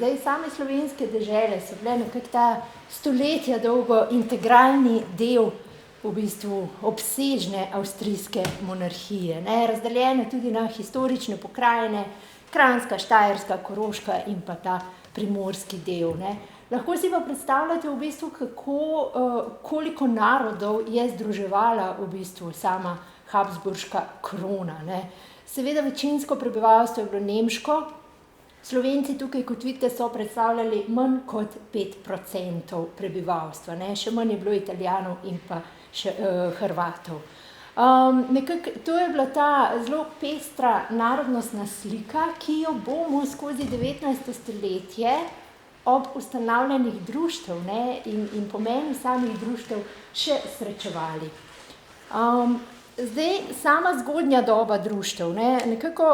Zdaj, same slovenske dežele so bile nekako ta stoletja dolgo integralni del v bistvu obsežne avstrijske monarhije, ne, razdeljene tudi na historične pokrajine, Kranjska, Štajerska, Koroška in pa ta primorski del, ne. Lahko si pa predstavljate v bistvu, koliko narodov je združevala v bistvu sama habsburška krona, ne. Seveda večinsko prebivalstvo je bilo nemško, Slovenci tukaj, kot vidite, so predstavljali manj kot 5% prebivalstva, ne, še manj je bilo Italijanov in pa še Hrvatov. Nekako to je bila ta zelo pestra narodnostna slika, ki jo bomo skozi 19. stoletje ob ustanavljanjih društev, ne, in pomenu samih društev še srečevali. Zdaj, sama zgodnja doba društev, ne, nekako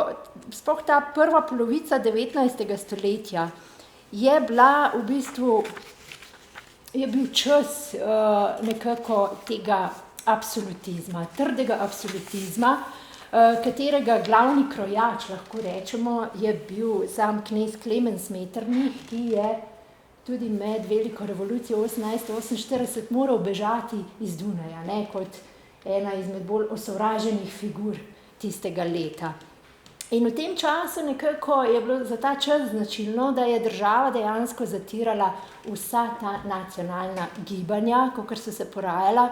sploh ta prva polovica 19. stoletja je bila v bistvu, je bil čas nekako tega absolutizma, trdega absolutizma, katerega glavni krojač, lahko rečemo, je bil sam knez Klemens Metternich, ki je tudi med veliko revolucijo 1848 moral bežati iz Dunaja, ne, kot ena izmed bolj osovraženih figur tistega leta. In v tem času nekako je bilo za ta čas značilno, da je država dejansko zatirala vsa ta nacionalna gibanja, kakor so se porajala,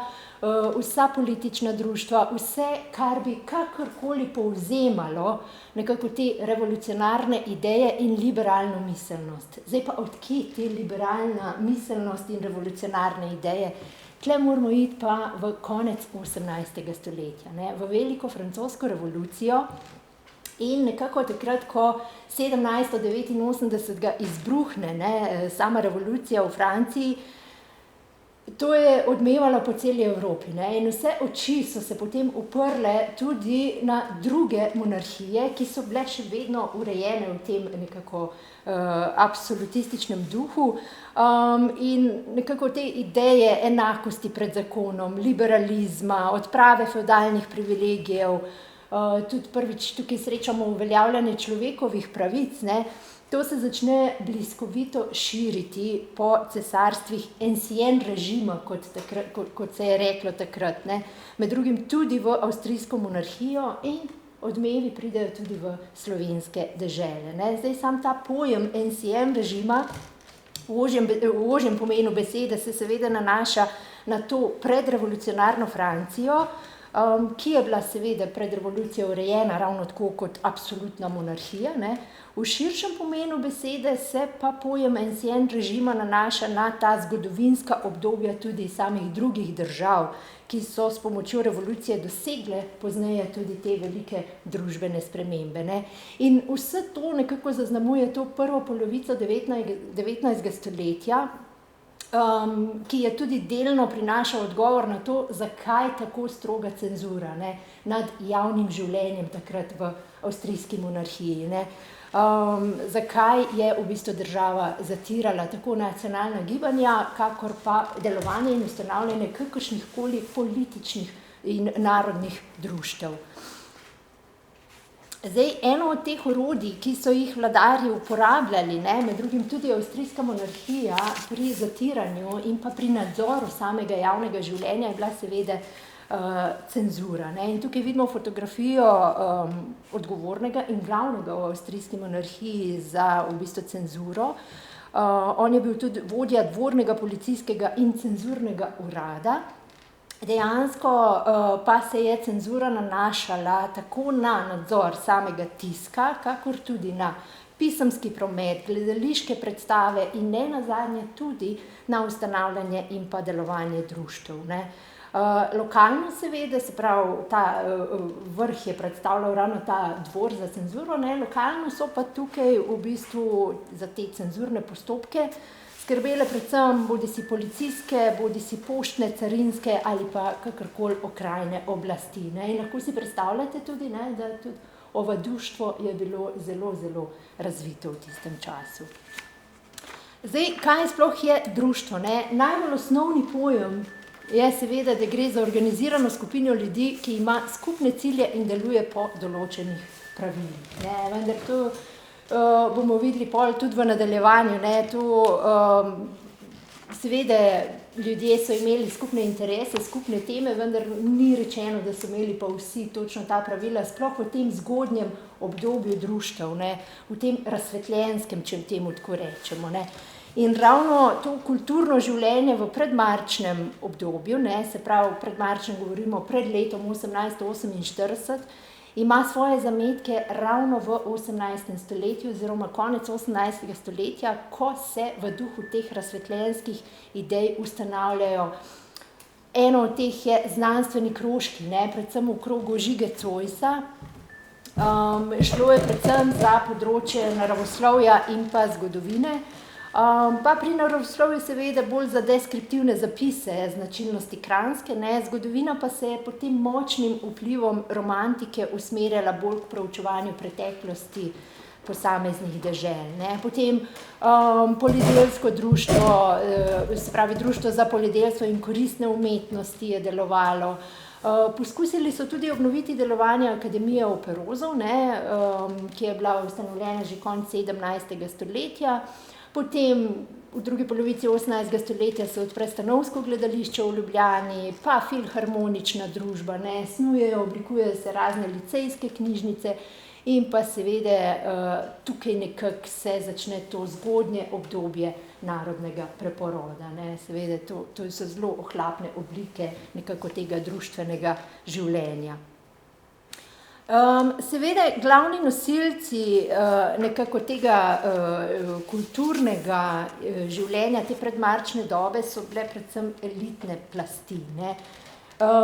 vsa politična društva, vse, kar bi kakorkoli povzemalo nekako te revolucionarne ideje in liberalno miselnost. Zdaj pa od kje te liberalna miselnost in revolucionarne ideje? Tle moramo iti pa v konec 18. stoletja, ne, v veliko francosko revolucijo in nekako takrat, ko 1789 izbruhne, ne, sama revolucija v Franciji, to je odmevalo po celi Evropi, ne, in vse oči so se potem uprle tudi na druge monarhije, ki so bile še vedno urejene v tem nekako absolutističnem duhu, in nekako te ideje enakosti pred zakonom, liberalizma, odprave fevdalnih privilegijev, tudi prvič tukaj srečamo uveljavljanje človekovih pravic, ne, to se začne bliskovito širiti po cesarstvih ancien režima, kot se je reklo takrat, ne, med drugim tudi v avstrijsko monarhijo in odmevi pridejo tudi v slovenske dežele, ne. Zdaj sam ta pojem ancien režima v ožjem pomenu besede se seveda nanaša na to predrevolucionarno Francijo, ki je bila seveda pred revolucijo urejena ravno tako kot absolutna monarhija, ne. V širšem pomenu besede se pa pojem ancien režima nanaša na ta zgodovinska obdobja tudi samih drugih držav, ki so s pomočjo revolucije dosegle pozneje tudi te velike družbene spremembe, ne. In vse to nekako zaznamuje to prvo polovico 19. stoletja, ki je tudi delno prinašal odgovor na to, zakaj tako stroga cenzura, ne, nad javnim življenjem takrat v avstrijski monarhiji, ne. Zakaj je v bistvu država zatirala tako nacionalna gibanja, kakor pa delovanje in ustanavljanje kakršnihkoli političnih in narodnih društev. Zdaj, eno od teh orodij, ki so jih vladarji uporabljali, ne, med drugim tudi avstrijska monarhija pri zatiranju in pa pri nadzoru samega javnega življenja, je bila seveda cenzura, ne. In tukaj vidimo fotografijo odgovornega in glavnega v avstrijski monarhiji za v bistvu cenzuro. On je bil tudi vodja dvornega policijskega in cenzurnega urada. Dejansko pa se je cenzura nanašala tako na nadzor samega tiska, kakor tudi na pisemski promet, gledališke predstave in nenazadnje tudi na ustanavljanje in pa delovanje društev, ne. Lokalno seveda, se pravi, ta vrh je predstavljal ravno ta dvor za cenzuro, ne, lokalno so pa tukaj v bistvu za te cenzurne postopke skrbele predvsem bodisi policijske, bodisi poštne, carinske ali pa kakorkoli okrajne oblasti, ne. In lahko si predstavljate tudi, ne, da tudi ovaduštvo je bilo zelo, zelo razvito v tistem času. Zdaj, kaj sploh je društvo, ne? Najbolj osnovni pojem je seveda, da gre za organizirano skupino ljudi, ki ima skupne cilje in deluje po določenih pravilih, ne. Vendar to bomo videli pol tudi v nadaljevanju, ne, to seveda ljudje so imeli skupne interese, skupne teme, vendar ni rečeno, da so imeli pa vsi točno ta pravila, sploh v tem zgodnjem obdobju društev, ne, v tem razsvetljenskem, če temu tako rečemo, ne. In ravno to kulturno življenje v predmarčnem obdobju, ne, se pravi predmarčnem govorimo pred letom 1848, ima svoje zametke ravno v 18. stoletju oziroma konec 18. stoletja, ko se v duhu teh razsvetljenskih idej ustanavljajo. Eno od teh je znanstveni krožki, ne, predvsem v krogu Žige Zoisa. Šlo je predvsem za področje naravoslovja in pa zgodovine. Pa pri naravoslovju seveda bolj za deskriptivne zapise značilnosti Kranjske, ne, zgodovina pa se je pod tem močnim vplivom romantike usmerjala bolj k proučevanju preteklosti posameznih dežel, ne. Potem poljedelsko društvo, se pravi Društvo za poljedelstvo in koristne umetnosti je delovalo. Poskusili so tudi obnoviti delovanje Akademije operozov, ne, ki je bila ustanovljena že konec 17. stoletja. Potem v drugi polovici 18. stoletja se odpre Stanovsko gledališče v Ljubljani, pa filharmonična družba, ne, snujejo, oblikujejo se razne licejske knjižnice in pa seveda tukaj nekako se začne to zgodnje obdobje narodnega preporoda, ne, seveda to so zelo ohlapne oblike nekako tega društvenega življenja. Seveda glavni nosilci nekako tega kulturnega življenja te predmarčne dobe so bile predvsem elitne plasti, ne.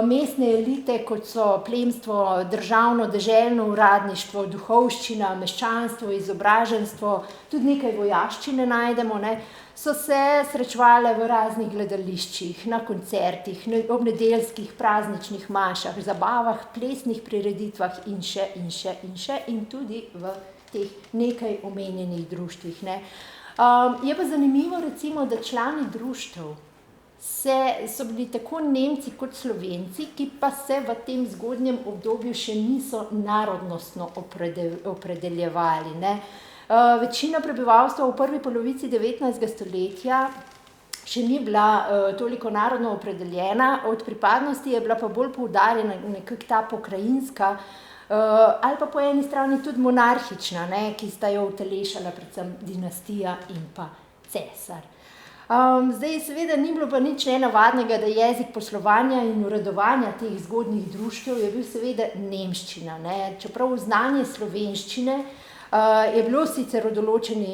Mestne elite, kot so plemstvo, državno, deželno uradništvo, duhovščina, meščanstvo, izobraženstvo, tudi nekaj vojaščine najdemo, ne, so se srečevale v raznih gledališčih, na koncertih, ob nedeljskih prazničnih mašah, zabavah, plesnih prireditvah in še in tudi v teh nekaj omenjenih društvih, ne. Je pa zanimivo recimo, da člani društev so bili tako Nemci kot Slovenci, ki pa se v tem zgodnjem obdobju še niso narodnostno opredeljevali, ne. Večina prebivalstva v prvi polovici 19. stoletja še ni bila toliko narodno opredeljena, od pripadnosti je bila pa bolj poudarjena nekako ta pokrajinska ali pa po eni strani tudi monarhična, ne, ki sta jo utelešala predvsem dinastija in pa cesar. Zdaj seveda ni bilo pa nič nenavadnega, da jezik poslovanja in uredovanja teh zgodnjih društev je bil seveda nemščina, ne, čeprav znanje slovenščine je bilo sicer v določeni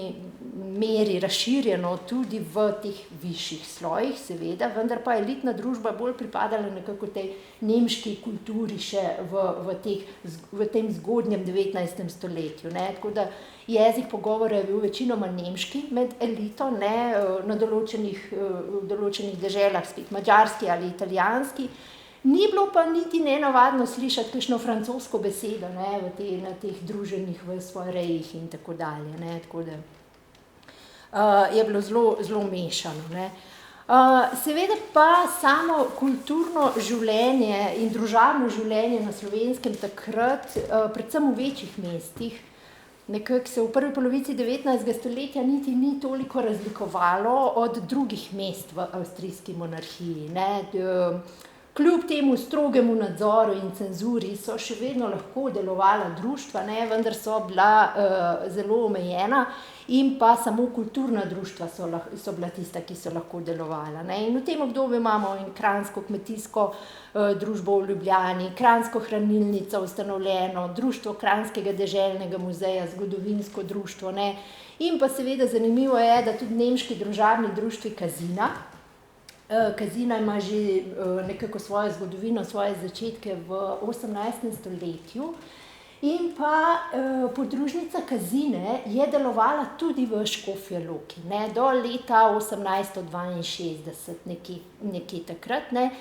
meri razširjeno tudi v teh višjih slojih, seveda, vendar pa elitna družba bolj pripadala nekako tej nemški kulturi še v tem zgodnjem 19. stoletju, ne, tako da jezik pogovora je bil večinoma nemški med elito, ne, na določenih deželah spet madžarski ali italijanski. Ni bilo pa niti nenavadno slišati kakšno francosko besedo, ne, na teh druženjih v soarejih in tako dalje, ne, tako da je bilo zelo mešano, ne. Seveda pa samo kulturno življenje in družabno življenje na Slovenskem takrat, predvsem v večjih mestih, nekako se v prvi polovici 19. stoletja niti ni toliko razlikovalo od drugih mest v avstrijski monarhiji, ne. Kljub temu strogemu nadzoru in cenzuri so še vedno lahko delovala društva, ne, vendar so bila zelo omejena in pa samo kulturna društva so bila tista, ki so lahko delovala, ne. In v tem obdobju imamo in Kranjsko kmetijsko družbo v Ljubljani, Kranjsko hranilnico ustanovljeno, Društvo Kranjskega deželnega muzeja, zgodovinsko društvo, ne. In pa seveda zanimivo je, da tudi nemški družabni društvi Kazina. Kazina ima že nekako svojo zgodovino, svoje začetke v 18. stoletju in pa podružnica Kazine je delovala tudi v Škofji Loki, ne, do leta 1862, nekje takrat, ne.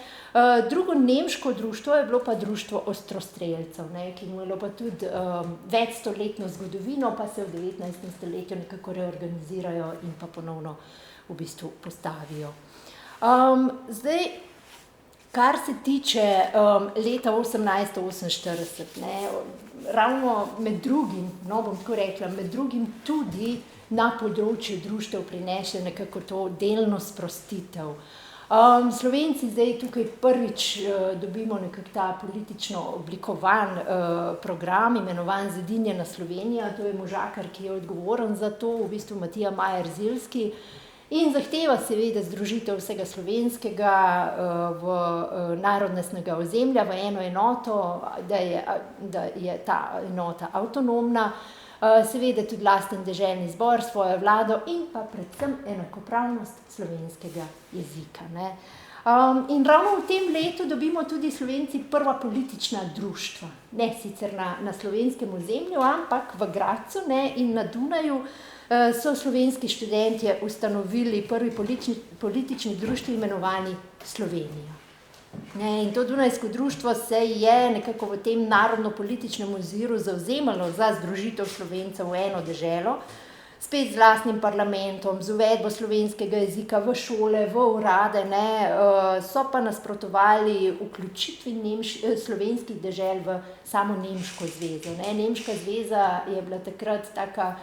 Drugo nemško društvo je bilo pa Društvo ostrostrelcev, ne, ki je imelo pa tudi večstoletno zgodovino, pa se v 19. stoletju nekako reorganizirajo in pa ponovno v bistvu postavijo. Zdaj, kar se tiče leta 1848, ne, ravno med drugim, no bom tako rekla, med drugim tudi na področju društev prinese nekako to delno sprostitev. Slovenci zdaj tukaj prvič dobimo nekako ta politično oblikovan program, imenovan Zedinjena Slovenija, to je možakar, ki je odgovoren za to, v bistvu Matija Majer Ziljski, in zahteva seveda združitev vsega slovenskega v narodnostnega ozemlja, v eno enoto, da je ta enota avtonomna, seveda tudi lasten deželni zbor, svojo vlado in pa predvsem enakopravnost slovenskega jezika, ne. In ravno v tem letu dobimo tudi Slovenci prva politična društva, ne sicer na slovenskem ozemlju, ampak v Gradcu, ne, in na Dunaju so slovenski študentje ustanovili prvi politični društvi imenovani Slovenija. In to Dunajsko društvo se je nekako v tem narodno-političnem oziru zavzemalo za združitev Slovencev v eno deželo, spet z lastnim parlamentom, z uvedbo slovenskega jezika v šole, v urade, ne, so pa nasprotovali vključitvi slovenskih dežel v samo Nemško zvezo, ne. Nemška zveza je bila takrat taka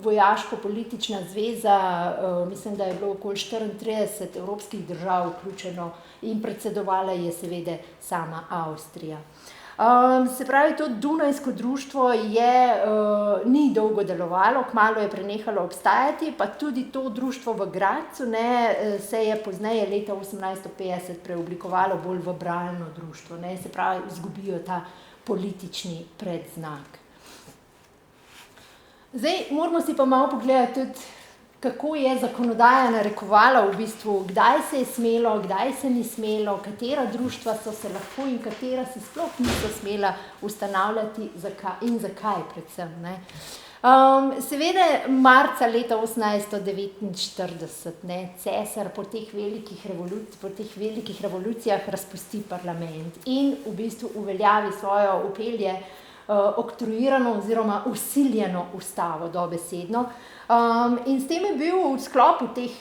vojaško-politična zveza, mislim, da je bilo okoli 34 evropskih držav vključeno in predsedovala je seveda sama Avstrija. Se pravi, to Dunajsko društvo ni dolgo delovalo, kmalu je prenehalo obstajati, pa tudi to društvo v Gradcu, ne, se je pozneje leta 1850 preoblikovalo bolj v bralno društvo, ne, se pravi, izgubijo ta politični predznak. Zdaj, moramo si pa malo pogledati tudi, kako je zakonodaja narekovala v bistvu, kdaj se je smelo, kdaj se ni smelo, katera društva so se lahko in katera se sploh niso smela ustanavljati in zakaj predvsem, ne. Seveda marca leta 1849, ne, cesar po teh velikih revolucijah razpusti parlament in v bistvu uveljavi svojo, vpelje oktroirano oziroma vsiljeno ustavo dobesedno. In s tem je bil v sklopu teh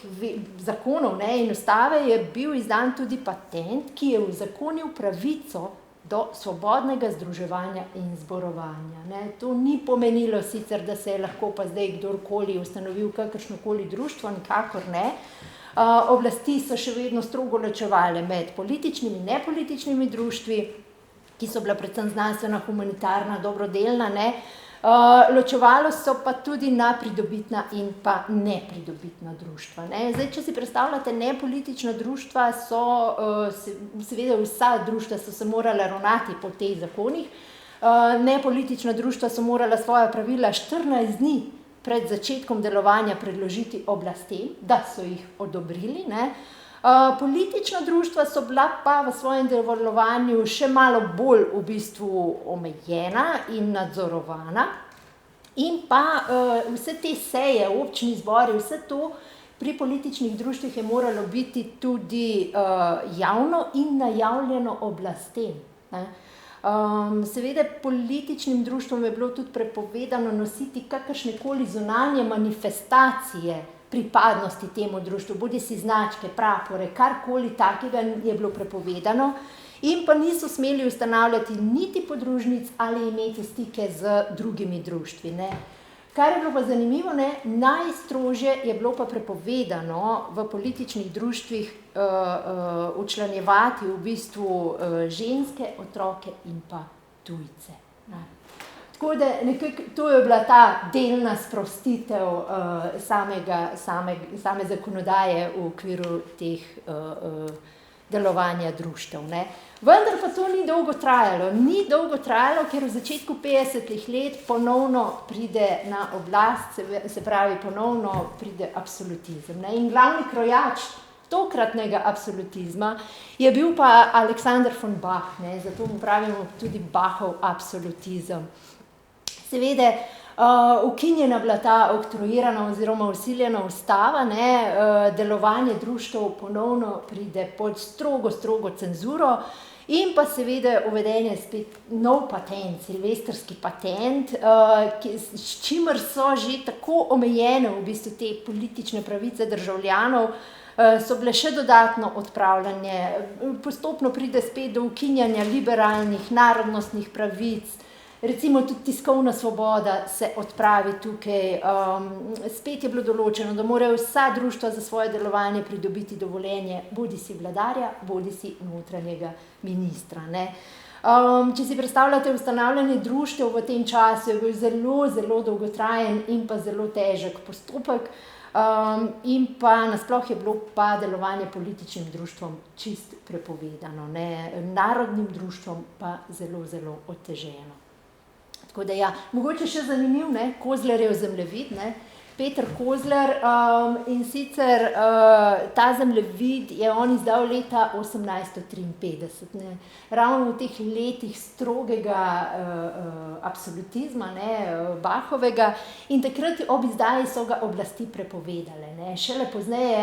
zakonov, ne, in ustave je bil izdan tudi patent, ki je uzakonil pravico do svobodnega združevanja in zborovanja, ne. To ni pomenilo sicer, da se je lahko pa zdaj kdorkoli ustanovil kakršnokoli društvo, nikakor ne. Oblasti so še vedno strogo ločevale med političnimi in nepolitičnimi društvi, ki so bila predvsem znanstvena, humanitarna, dobrodelna, ne. Ločevalo so pa tudi na pridobitna in pa nepridobitna društva, ne. Zdaj, če si predstavljate, nepolitična društva so, seveda vsa društva so se morala ravnati po teh zakonih, nepolitična društva so morala svoja pravila 14 dni pred začetkom delovanja predložiti oblastem, da so jih odobrili, ne. Politična društva so bila pa v svojem delovanju še malo bolj v bistvu omejena in nadzorovana in pa vse te seje, občni zbori, vse to pri političnih društvih je moralo biti tudi javno in najavljeno oblastem, ne. Seveda političnim društvom je bilo tudi prepovedano nositi kakršnekoli zunanje manifestacije pripadnosti temu društvu, bodisi značke, prapore, karkoli takega je bilo prepovedano in pa niso smeli ustanavljati niti podružnic ali imeti stike z drugimi društvi, ne. Kar je bilo pa zanimivo, ne, najstrožje je bilo pa prepovedano v političnih društvih včlanjevati v bistvu ženske, otroke in pa tujce, ne. Tako da nekako to je bila ta delna sprostitev same zakonodaje v okviru teh delovanja društev, ne. Vendar pa to ni dolgo trajalo, ker v začetku 50. let ponovno pride na oblast, se pravi ponovno pride absolutizem, ne. In glavni krojač tokratnega absolutizma je bil pa Aleksander von Bach, ne, zato mu pravimo tudi Bachov absolutizem. Seveda, ukinjena bila ta oktroirana oziroma vsiljena ustava, ne, delovanje društev ponovno pride pod strogo cenzuro in pa seveda uveden je spet nov patent, silvestrski patent, s čimer so že tako omejene v bistvu te politične pravice državljanov, so bile še dodatno odpravljene, postopno pride spet do ukinjanja liberalnih narodnostnih pravic, Recimo tudi tiskovna svoboda se odpravi tukaj. Spet je bilo določeno, da morajo vsa društva za svoje delovanje pridobiti dovoljenje bodisi vladarja, bodisi notranjega ministra, ne. Če si predstavljate ustanavljanje društev v tem času, je bil zelo, zelo dolgotrajen in pa zelo težek postopek, in pa nasploh je bilo pa delovanje političnim društvom čisto prepovedano, ne. Narodnim društvom pa zelo, zelo oteženo. Tako da ja, mogoče še zanimiv, ne, Kozlerjev zemljevid, ne, Peter Kozler, in sicer ta zemljevid je on izdal leta 1853, ne. Ravno v teh letih strogega absolutizma, ne, Bachovega, in takrat ob izdaji so ga oblasti prepovedale, ne. Šele pozneje,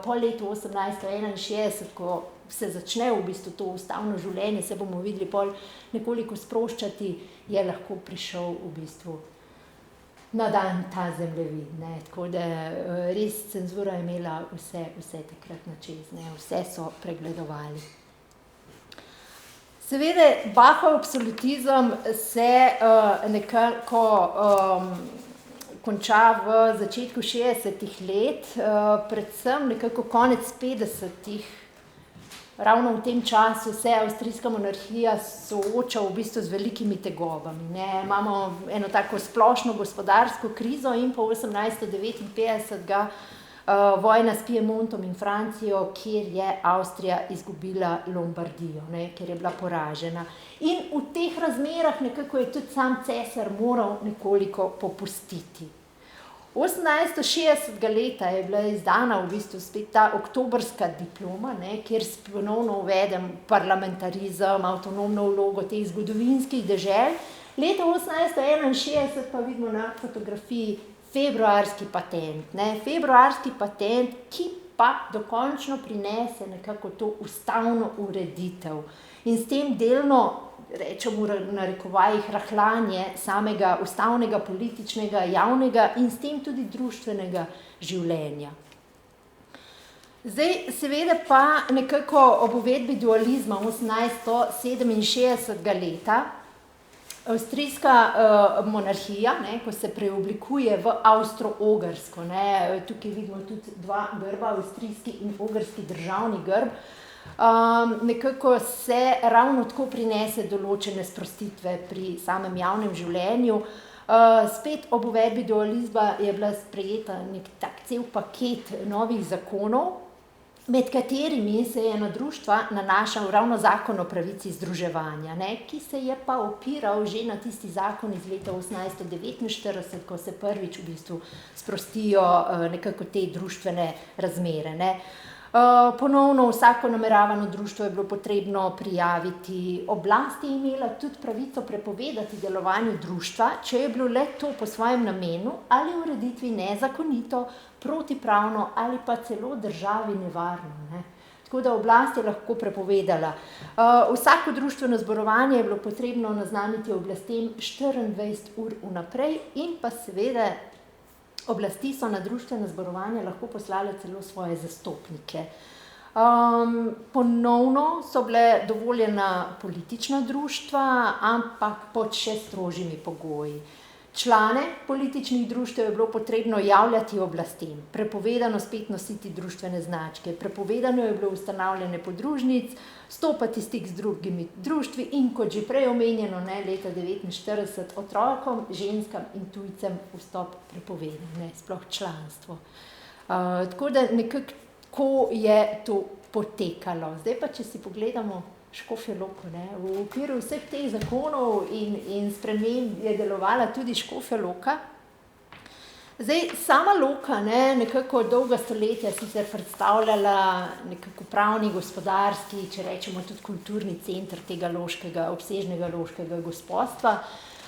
po letu 1861, ko se začne v bistvu to ustavno življenje, se bomo videli pol nekoliko sproščati, je lahko prišel v bistvu na dan ta zemljevid, ne. Tako da res cenzura je imela vse takrat na čez, ne. Vse so pregledovali. Seveda Bachov absolutizem se nekako konča v začetku 60. let, predvsem nekako konec 50. Ravno v tem času se avstrijska monarhija sooča v bistvu z velikimi tegobami, ne. Imamo eno tako splošno gospodarsko krizo in po 1859 vojna s Piemontom in Francijo, kjer je Avstrija izgubila Lombardijo, ne, ker je bila poražena. In v teh razmerah nekako je tudi sam cesar moral nekoliko popustiti. 1860. leta je bila izdana v bistvu spet ta oktobrska diploma, ne, kjer ponovno uvedem parlamentarizem, avtonomno vlogo teh zgodovinskih dežel. Leta 1861 pa vidimo na fotografiji februarski patent, ne. Februarski patent, ki pa dokončno prinese nekako to ustavno ureditev in s tem delno, rečemo v narekovajih, rahljanje samega ustavnega, političnega, javnega in s tem tudi društvenega življenja. Zdaj, seveda pa nekako ob uvedbi dualizma 1867. leta avstrijska monarhija, ne, ko se preoblikuje v Avstro-Ogrsko, ne, tukaj vidimo tudi dva grba, avstrijski in ogrski državni grb, nekako se ravno tako prinese določene sprostitve pri samem javnem življenju. Spet ob uvedbi dualizma je bila sprejeta nek tak cel paket novih zakonov, med katerimi se je na društva nanašal ravno zakon o pravici združevanja, ne, ki se je pa opiral že na tisti zakon iz leta 1849, ko se prvič v bistvu sprostijo nekako te društvene razmere, ne. Ponovno vsako nameravano društvo je bilo potrebno prijaviti, oblast je imela tudi pravico prepovedati delovanje društva, če je bilo le to po svojem namenu ali ureditvi nezakonito, protipravno ali pa celo državi nevarno, ne. Tako da oblast je lahko prepovedala. Vsako društveno zborovanje je bilo potrebno naznaniti oblastem 24 ur vnaprej in pa seveda oblasti so na društvena zborovanja lahko poslale celo svoje zastopnike. Ponovno so bile dovoljena politična društva, ampak pod še strožjimi pogoji. Člane političnih društev je bilo potrebno javljati oblastem, prepovedano spet nositi društvene značke, prepovedano je bilo ustanavljanje podružnic, stopati stik z drugimi društvi in kot že prej omenjeno, ne, leta 1949 otrokom, ženskam in tujcem vstop prepovedan, ne, sploh članstvo. Tako da nekako je to potekalo. Zdaj pa, če si pogledamo Škofjo Loko, ne. V okviru vseh teh zakonov in sprememb je delovala tudi Škofja Loka. Zdaj, sama Loka, ne, nekako dolga stoletja sicer predstavljala nekako pravni, gospodarski, če rečemo tudi kulturni center tega loškega, obsežnega loškega gospostva,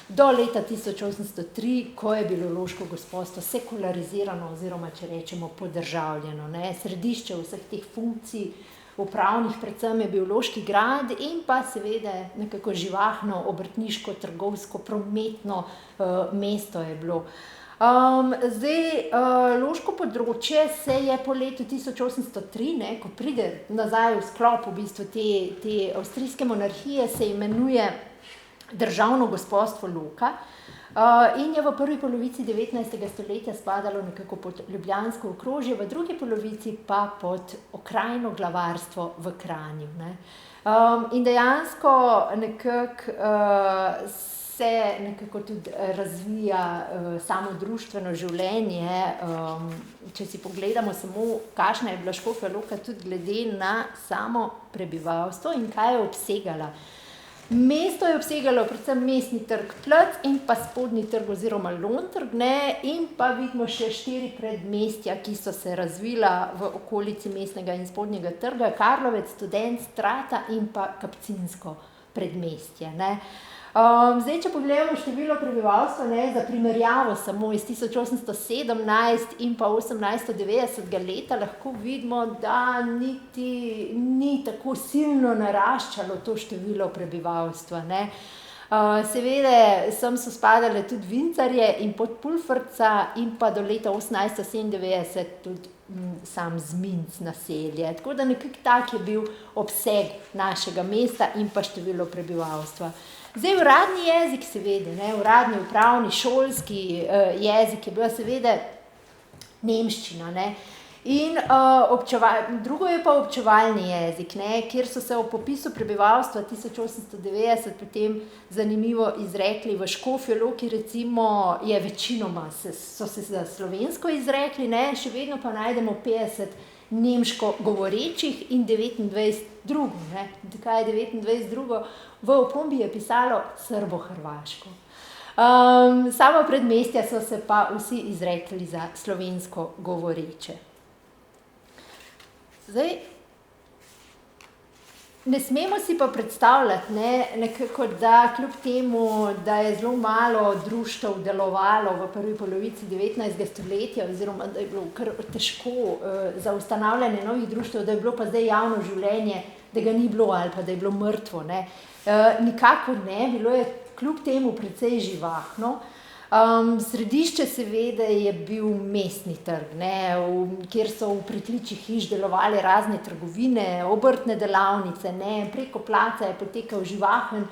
do leta 1803, ko je bilo loško gospostvo sekularizirano oziroma, če rečemo, podržavljeno, ne. Središče vseh teh funkcij upravnih predvsem je bil Loški grad in pa seveda nekako živahno, obrtniško, trgovsko, prometno mesto je bilo. Loško področje se je po letu 1803, ne, ko pride nazaj v sklop v bistvu te avstrijske monarhije, se imenuje državno gospodstvo Loka. In je v prvi polovici 19. stoletja spadalo nekako pod ljubljansko okrožje, v drugi polovici pa pod okrajno glavarstvo v Kranju, ne. In dejansko nekako se nekako tudi razvija samo društveno življenje. Če si pogledamo samo, kakšna je bila Škofja Loka tudi glede na samo prebivalstvo in kaj je obsegala. Mesto je obsegalo predvsem Mestni trg Plac in pa Spodnji trg oziroma Lontrg, ne, in pa vidimo še 4 predmestja, ki so se razvila v okolici Mestnega in Spodnjega trga, Karlovec, Student, Strata in pa Kapcinsko predmestje, ne. Zdaj, če pogledamo število prebivalstva, ne, za primerjavo samo iz 1817 in pa 1890 leta, lahko vidimo, da niti ni tako silno naraščalo to število prebivalstva, ne. Seveda sem so spadale tudi Vincarje in Podpulfrca in pa do leta 1897 tudi sam Zminc naselje. Tako da nekako tak je bil obseg našega mesta in pa število prebivalstva. Zdaj, uradni jezik seveda, ne, uradni, upravni, šolski jezik je bil seveda nemščina, ne. In drugo je pa občevalni jezik, ne, kjer so se ob popisu prebivalstva 1890 potem zanimivo izrekli v Škofji Loki, recimo je večinoma so se za slovensko izrekli, ne, še vedno pa najdemo 50 nemško govorečih in 29 drugo, ne. Kaj je 29 drugo? V opombi je pisalo srbo-hrvaško. Sama predmestja so se pa vsi izrekli za slovensko govoreče. Zdaj, ne smemo si pa predstavljati, ne, nekako, da kljub temu, da je zelo malo društev delovalo v prvi polovici 19. stoletja oziroma da je bilo kar težko za ustanavljanje novih društev, da je bilo pa zdaj javno življenje, da ga ni bilo ali pa da je bilo mrtvo, ne. Nikakor ne, bilo je kljub temu precej živahno. Središče seveda je bil Mestni trg, ne, kjer so v pritličjih hiš delovale razne trgovine, obrtne delavnice, ne, preko placa je potekal živahen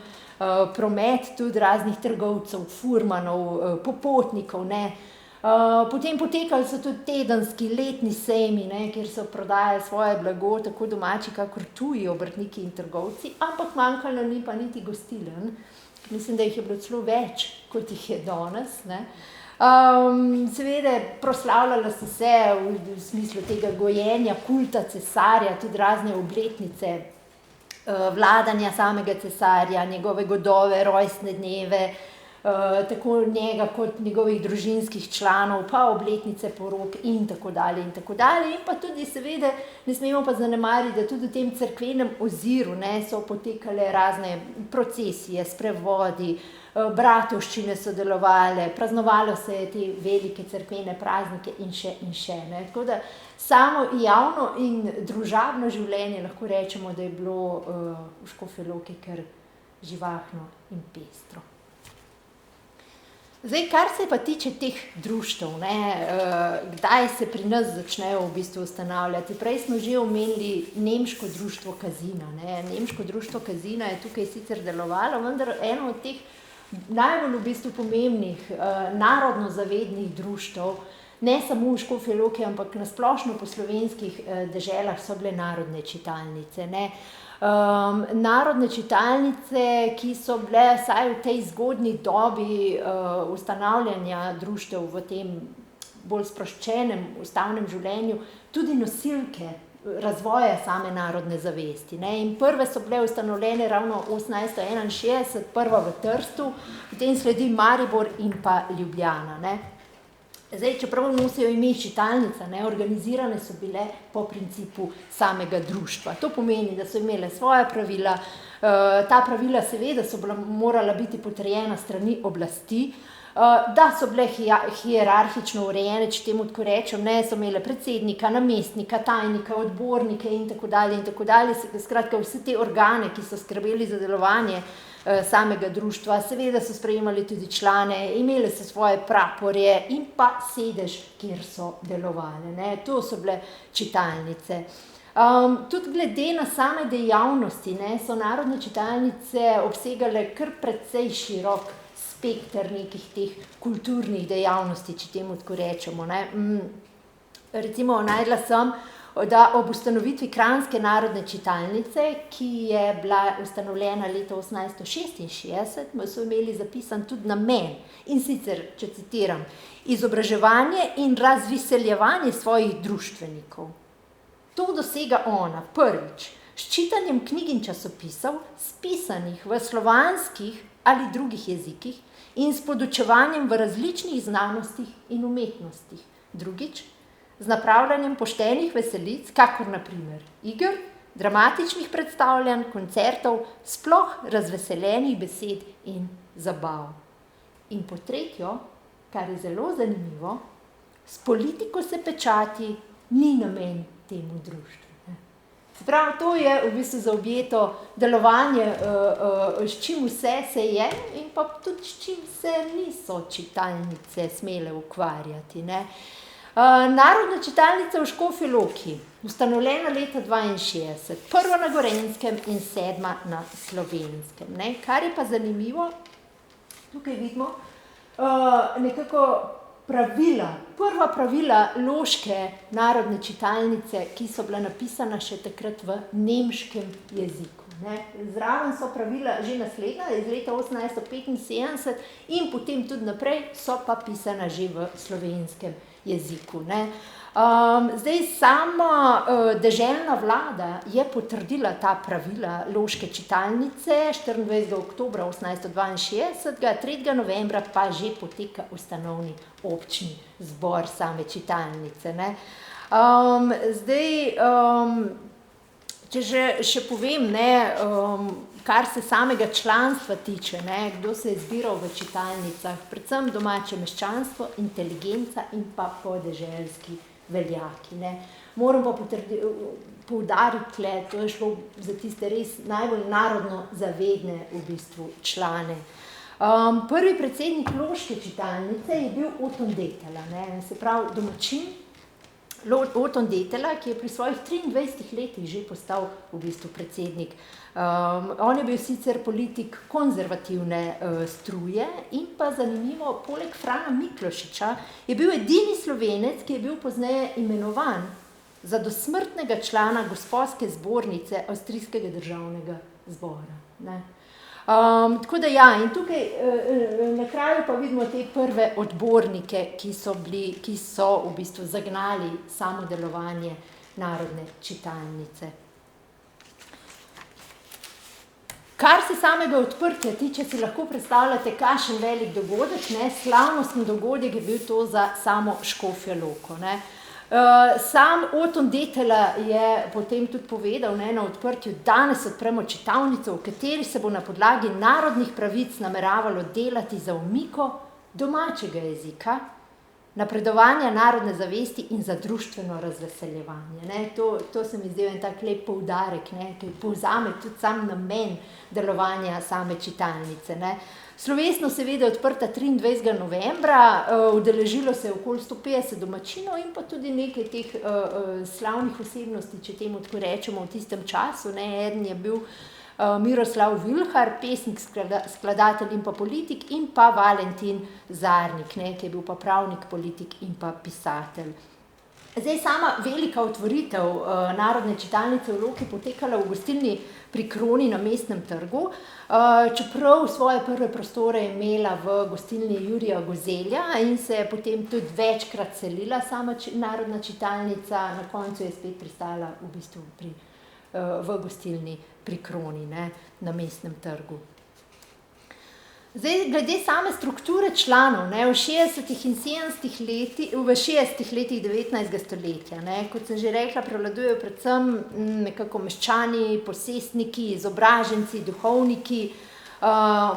promet tudi raznih trgovcev, furmanov, popotnikov, ne. Potem potekali so tudi tedenski, letni sejmi, ne, kjer so prodajali svoje blago, tako domači kakor tuji obrtniki in trgovci, ampak manjkalo ni pa niti gostiln. Mislim, da jih je bilo celo več, kot jih je danes, ne. Seveda proslavljalo so se v smislu tega gojenja kulta cesarja, tudi razne obletnice vladanja samega cesarja, njegove godove, rojstne dneve, tako njega kot njegovih družinskih članov, pa obletnice porok in tako dalje in tako dalje. In pa tudi seveda ne smemo pa zanemariti, da tudi v tem cerkvenem oziru, ne, so potekale razne procesije, sprevodi, bratovščine so delovale, praznovalo se je te velike cerkvene praznike in še, ne. Tako da samo javno in družabno življenje lahko rečemo, da je bilo v Škofji Loki kar živahno in pestro. Zdaj, kar se pa tiče teh društev, ne, kdaj se pri nas začnejo v bistvu ustanavljati. Prej smo že omenili nemško društvo Kazina, ne. Nemško društvo Kazina je tukaj sicer delovalo, vendar eno od teh najbolj v bistvu pomembnih narodno zavednih društev, ne samo v Škofji Loki, ampak na splošno po slovenskih deželah so bile narodne čitalnice, ne. Narodne čitalnice, ki so bile vsaj v tej zgodnji dobi ustanavljanja društev v tem bolj sproščenem ustavnem življenju, tudi nosilke razvoja same narodne zavesti, ne. In prve so bile ustanovljene ravno 1861, prva v Trstu, potem sledi Maribor in pa Ljubljana, ne. Zdaj, čeprav nosijo ime čitalnica, ne, organizirane so bile po principu samega društva. To pomeni, da so imele svoja pravila, ta pravila seveda so morala biti potrjena s strani oblasti, da so bile hierarhično urejene, če temu tako rečem, ne, so imele predsednika, namestnika, tajnika, odbornike in tako dalje, skratka vse te organe, ki so skrbeli za delovanje samega društva, seveda so sprejemali tudi člane, imeli so svoje praporje in pa sedež, kjer so delovali, ne. To so bile čitalnice. Tudi glede na same dejavnosti, ne, so narodne čitalnice obsegale kar precej širok spekter nekih teh kulturnih dejavnosti, če temu tako rečemo, ne. Recimo našla sem, da ob ustanovitvi Kranjske narodne čitalnice, ki je bila ustanovljena leta 1866, so imeli zapisan tudi namen, in sicer, če citiram, izobraževanje in razveseljevanje svojih društvenikov. To dosega ona, prvič, s čitanjem knjig in časopisov, spisanih v slovanskih ali drugih jezikih in s podučevanjem v različnih znanostih in umetnostih. Drugič, z napravljanjem poštenih veselic, kakor na primer iger, dramatičnih predstavljanj, koncertov, sploh razveseljenih besed in zabav. In po tretjo, kar je zelo zanimivo, s politiko se pečati ni namen temu društvu. Se pravi, to je v bistvu zaobjeto delovanje, s čim vse se je in pa tudi s čim se niso čitalnice smele ukvarjati, ne. Narodna čitalnica v Škofji Loki, ustanovljena leta 62, prva na Gorenjskem in 7. na Slovenskem, ne. Kar je pa zanimivo, tukaj vidimo, nekako pravila, prva pravila loške narodne čitalnice, ki so bila napisana še takrat v nemškem jeziku, ne. Zraven so pravila že naslednja, iz leta 1875 in potem tudi naprej so pa pisana že v slovenskem jeziku, ne. Zdaj sama deželna vlada je potrdila ta pravila loške čitalnice 24. oktobra 1862, 3. novembra pa že poteka ustanovni občni zbor same čitalnice, ne. Zdaj, če še povem, ne, kar se samega članstva tiče, ne, kdo se je zbiral v čitalnicah, predvsem domače meščanstvo, inteligenca in pa podeželski veljaki, ne. Moram pa poudariti tule, to je šlo za tiste res najbolj narodno zavedne v bistvu člane. Prvi predsednik loške čitalnice je bil Oton Detela, ne, se pravi domačin Oton Detela, ki je pri svojih 23 letih že postal v bistvu predsednik. On je bil sicer politik konzervativne struje in pa zanimivo, poleg Frana Miklošiča je bil edini Slovenec, ki je bil pozneje imenovan za dosmrtnega člana Gosposke zbornice Avstrijskega državnega zbora, ne. Tako da ja, in tukaj na kraju pa vidimo te prve odbornike, ki so v bistvu zagnali samo delovanje narodne čitalnice. Kar se samega odprtja tiče, si lahko predstavljate, kakšen velik dogodek, ne, slavnostni dogodek je bil to za samo Škofjo Loko, ne. Sam Oton Detela je potem tudi povedal, ne, na odprtju: "Danes odpremo čitalnico, v kateri se bo na podlagi narodnih pravic nameravalo delati za umiko domačega jezika, napredovanja narodne zavesti in za društveno razveseljevanje." Ne, to se mi zdi en tak lep poudarek, ne, ki povzame tudi sam namen delovanja same čitalnice, ne. Slovesno seveda odprta 23. novembra, udeležilo se je okoli 150 domačinov in pa tudi nekaj teh slavnih osebnosti, če temu tako rečemo, v tistem času, ne. Eden je bil Miroslav Vilhar, pesnik, skladatelj in pa politik, in pa Valentin Zarnik, ne, ki je bil pa pravnik, politik in pa pisatelj. Zdaj, sama velika otvoritev Narodne čitalnice v Loki potekala v gostilni Pri Kroni na Mestnem trgu, čeprav svoje prve prostore je imela v gostilni Jurija Gozelja in se je potem tudi večkrat selila sama Narodna čitalnica, na koncu je spet pristala v bistvu v gostilni Pri Kroni, ne, na Mestnem trgu. Zdaj, glede same strukture članov, ne, v 60. in 70. letih, v 60. letih 19. stoletja, ne, kot sem že rekla, prevladujejo predvsem nekako meščani, posestniki, izobraženci, duhovniki,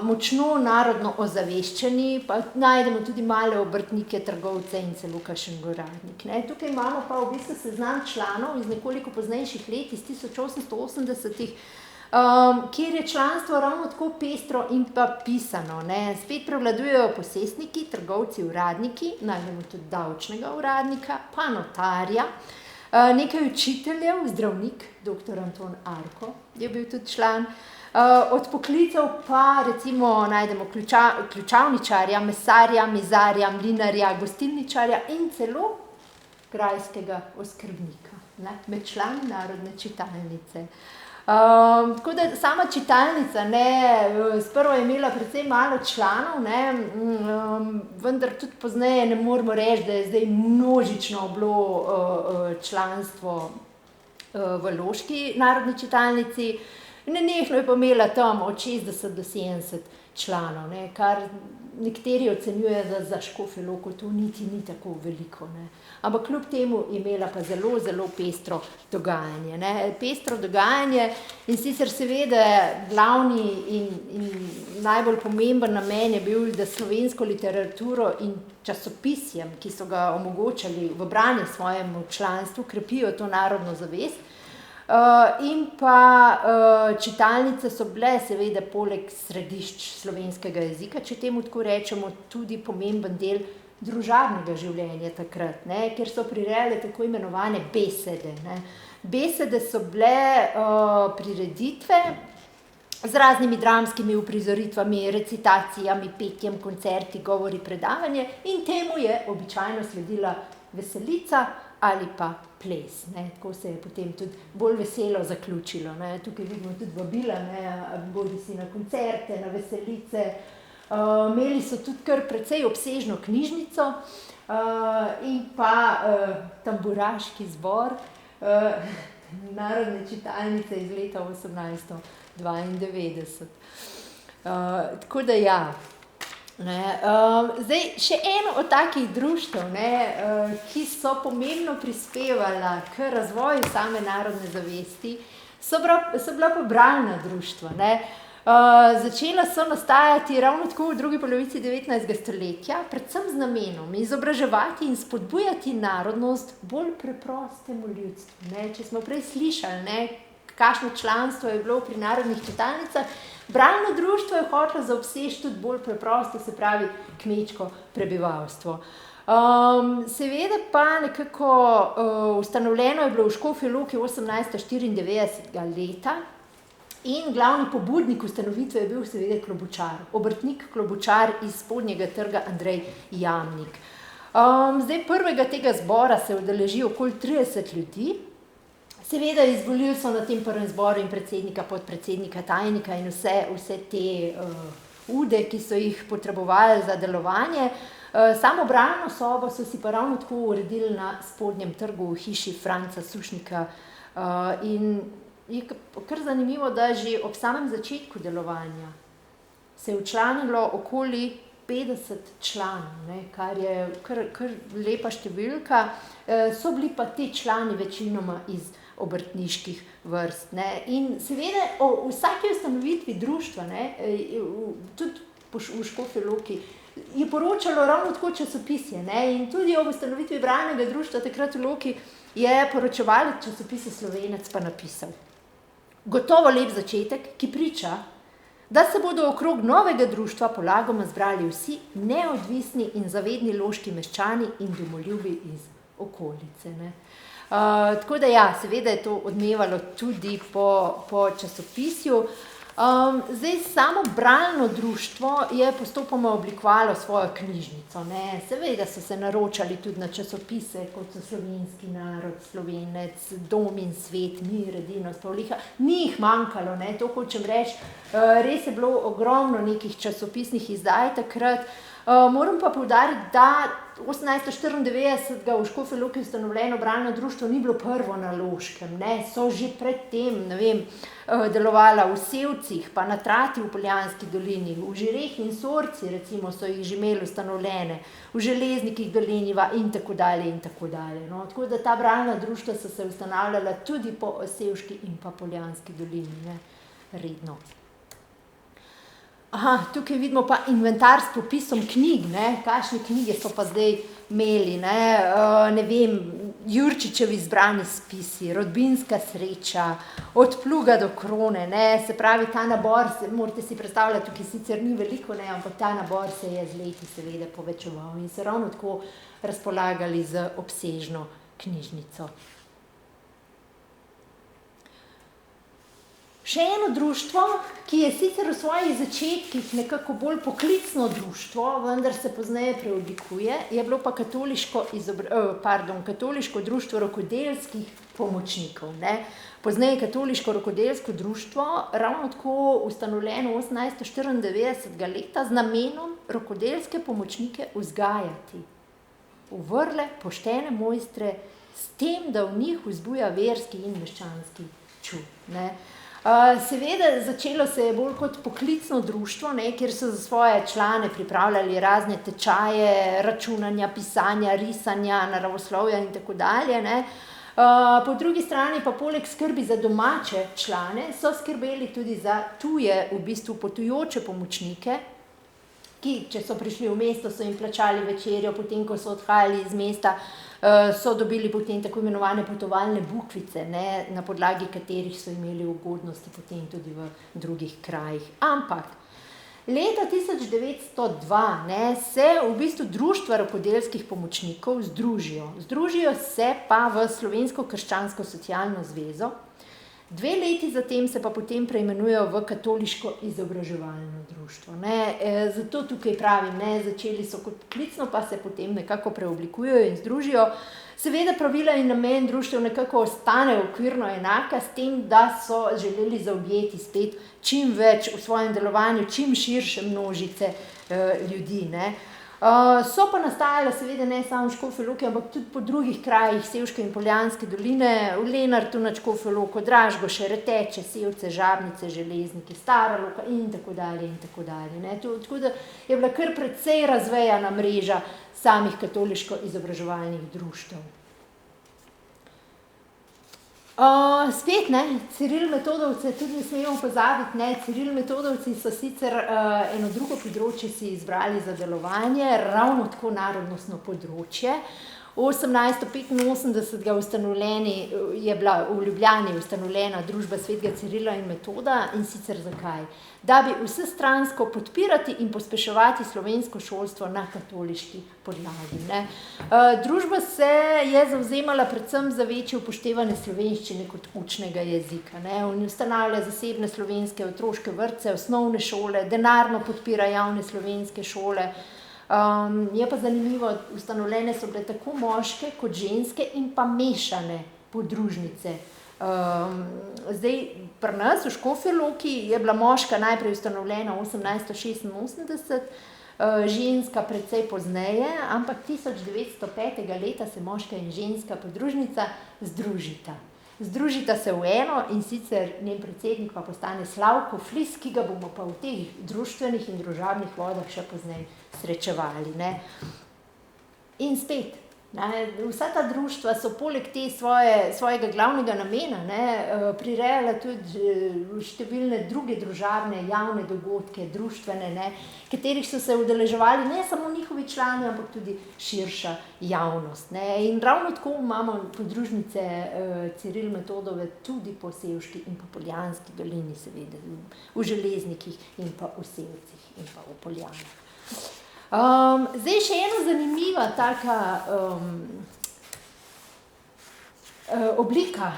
močno narodno ozaveščeni, pa najdemo tudi male obrtnike, trgovce in celo kakšen uradnik, ne. Tukaj imamo pa v bistvu seznam članov iz nekoliko poznejših let, iz 1880-ih, kjer je članstvo ravno tako pestro in pa pisano, ne. Spet prevladujejo posestniki, trgovci, uradniki, najdemo tudi davčnega uradnika, pa notarja, nekaj učiteljev, zdravnik, dr. Anton Arko je bil tudi član. Od poklicev pa recimo najdemo ključavničarja, mesarja, mizarja, mlinarja, gostilničarja in celo grajskega oskrbnika, ne, med člani Narodne čitalnice. Tako da sama čitalnica, ne, sprva je imela precej malo članov, ne, vendar tudi pozneje ne moremo reči, da je zdaj množično bilo članstvo v Loški Narodni čitalnici. Nenehno je pa imela tam od 60 do 70 članov, ne, kar nekateri ocenjujejo, da za Škofjo Loko to niti ni tako veliko, ne. Ampak kljub temu je imela pa zelo, zelo pestro dogajanje, ne. Pestro dogajanje in sicer seveda glavni in najbolj pomemben namen je bil, da slovensko literaturo in časopisjem, ki so ga omogočali v branje svojemu članstvu, krepijo to narodno zavest. In pa čitalnice so bile seveda poleg središč slovenskega jezika, če temu tako rečemo, tudi pomemben del družabnega življenja takrat, ne, kjer so prirejale tako imenovane besede, ne. Besede so bile prireditve z raznimi dramskimi uprizoritvami, recitacijami, petjem, koncerti, govori, predavanje in temu je običajno sledila veselica ali pa ples, ne. Tako se je potem tudi bolj veselo zaključilo, ne. Tukaj vidimo tudi vabila, ne, bodisi na koncerte, na veselice. Imeli so tudi kar precej obsežno knjižnico in pa tamburaški zbor Narodne čitalnice iz leta 1892. Tako da ja. Ne, zdaj, še eno od takih društev, ne, ki so pomembno prispevala k razvoju same narodne zavesti, so bila pa bralna društva, ne. Začela so nastajati ravno tako v drugi polovici 19. stoletja, predvsem z namenom izobraževati in spodbujati narodnost bolj preprostemu ljudstvu, ne. Če smo prej slišali, ne, kakšno članstvo je bilo pri narodnih čitalnicah, bralno društvo je hotelo zaobseči tudi bolj preprosto, se pravi kmečko prebivalstvo. Seveda pa nekako ustanovljeno je bilo v Škofji Loki 1894. leta in glavni pobudnik ustanovitve je bil seveda klobučar, obrtnik klobučar iz Spodnjega trga Andrej Jamnik. Zdaj prvega tega zbora se udeleži okoli 30 ljudi. Seveda izvolili so na tem prvem zboru in predsednika, podpredsednika, tajnika in vse te ude, ki so jih potrebovali za delovanje. Samo bralno sobo so si pa ravno tako uredili na Spodnjem trgu v hiši Franca Sušnika. In je kar zanimivo, da že ob samem začetku delovanja se je včlanilo okoli 50 članov, ne, kar je kar lepa številka. So bili pa ti člani večinoma iz obrtniških vrst, ne. In seveda o vsaki ustanovitvi društva, ne, tudi v Škofji Loki, je poročalo ravno tako časopisje, ne, in tudi ob ustanovitvi bralnega društva takrat v Loki je poročevalec časopisa Slovenec pa napisal: "Gotovo lep začetek, ki priča, da se bodo okrog novega društva polagoma zbrali vsi neodvisni in zavedni loški meščani in domoljubi iz okolice, ne." Tako da ja, seveda je to odmevalo tudi po časopisju. Zdaj, samo bralno društvo je postopoma oblikovalo svojo knjižnico, ne. Seveda so se naročali tudi na časopise, kot so Slovenski narod, Slovenec, Dom in svet, Mir, edinost, Pavliha. Ni jih manjkalo, ne, to hočem reči. Res je bilo ogromno nekih časopisnih izdaj takrat. Moram pa poudariti, da 1894. v Škofji Loki ustanovljeno bralno društvo ni bilo prvo na Loškem, ne. So že pred tem, ne vem, delovala v Sevcih, pa na Trati v Poljanski dolini, v Žireh in Sorci recimo so jih že imeli ustanovljene, v Železnikih Dolenjiva in tako dalje in tako dalje, no. Tako da ta bralna društva so se ustanavljala tudi po Sevški in pa Poljanski dolini, ne, redno. Tukaj vidimo pa inventar s popisom knjig, ne, kakšne knjige so pa zdaj imeli, ne vem, Jurčičevi zbrani spisi, Rodbinska sreča, Od pluga do krone, ne, se pravi, ta nabor, morate si predstavljati, tukaj sicer ni veliko, ne, ampak ta nabor se je z leti seveda povečeval in so ravno tako razpolagali z obsežno knjižnico. Še eno društvo, ki je sicer v svojih začetkih nekako bolj poklicno društvo, vendar se pozneje preoblikuje, je bilo pa katoliško društvo rokodelskih pomočnikov, ne. Pozneje katoliško rokodelsko društvo, ravno tako ustanovljeno 1894 leta z namenom rokodelske pomočnike vzgajati v vrle, poštene mojstre, s tem, da v njih vzbuja verski in meščanski čut, ne. Seveda, začelo se je bolj kot poklicno društvo, ne, kjer so za svoje člane pripravljali razne tečaje, računanja, pisanja, risanja, naravoslovja in tako dalje, ne. Po drugi strani pa poleg skrbi za domače člane so skrbeli tudi za tuje, v bistvu potujoče pomočnike, ki, če so prišli v mesto, so jim plačali večerjo, potem ko so odhajali iz mesta, so dobili potem tako imenovane potovalne bukvice, ne, na podlagi katerih so imeli ugodnosti potem tudi v drugih krajih. Ampak leta 1902, ne, se v bistvu društva rokodelskih pomočnikov združijo. Združijo se pa v Slovensko krščansko socialno zvezo, 2 leti zatem se pa potem preimenujejo v Katoliško izobraževalno društvo, ne. Zato tukaj pravim, ne, začeli so kot poklicno, pa se potem nekako preoblikujejo in združijo. Seveda pravila in namen društev nekako ostanejo okvirno enaka, s tem, da so želeli zaobjeti spet čim več v svojem delovanju, čim širše množice ljudi, ne. So pa nastajale seveda ne samo v Škofji Loki, ampak tudi po drugih krajih Sevške in Poljanske doline, v Lenartu nad Škofjo Loko, Dražgoše, Reteče, Sevce, Žabnice, Železniki, Stara Loka in tako dalje in tako dalje, ne. Tako da je bila kar precej razvejana mreža samih katoliško-izobraževalnih društev. Spet, ne, Ciril-Metodovce tudi ne smemo pozabiti, ne, Ciril-Metodovci so sicer eno drugo področje si izbrali za delovanje, ravno tako narodnostno področje. 1885 je bila v Ljubljani ustanovljena družba svetega Cirila in Metoda, in sicer zakaj? Da bi vsestransko podpirati in pospeševati slovensko šolstvo na katoliški podlagi, ne. Družba se je zavzemala predvsem za večje upoštevanje slovenščine kot učnega jezika, ne. Ustanavlja zasebne slovenske otroške vrtce, osnovne šole, denarno podpira javne slovenske šole. Je pa zanimivo, ustanovljene so bile tako moške kot ženske in pa mešane podružnice. Zdaj, pri nas v Škofji Loki je bila moška najprej ustanovljena 1886, ženska precej pozneje, ampak 1905. leta se moška in ženska podružnica združita. Združita se v eno, in sicer njen predsednik pa postane Slavko Flis, ki ga bomo pa v teh društvenih in družabnih vodah še pozneje srečevali, ne. In spet, ne, vsa ta društva so poleg te svojega glavnega namena, ne, prirejala tudi številne druge družabne, javne dogodke, društvene, ne, katerih so se udeleževali ne samo njihovi člani, ampak tudi širša javnost, ne. In ravno tako imamo podružnice Ciril-Metodove tudi po Sevški in po Poljanski dolini, seveda, v Železnikih in pa v Sevcih in pa v Poljanah. Zdaj še ena zanimiva taka oblika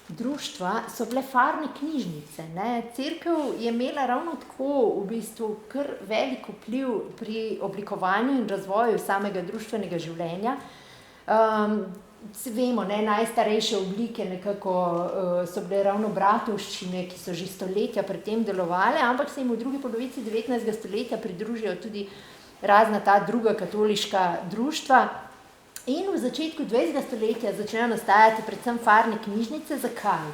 društva so bile farne knjižnice, ne. Cerkev je imela ravno tako v bistvu kar velik vpliv pri oblikovanju in razvoju samega društvenega življenja. Vemo, ne, najstarejše oblike nekako so bile ravno bratovščine, ki so že stoletja pred tem delovale, ampak se jim v drugi polovici 19. stoletja pridružijo tudi razna ta druga katoliška društva. In v začetku 20. stoletja začnejo nastajati predvsem farne knjižnice. Zakaj?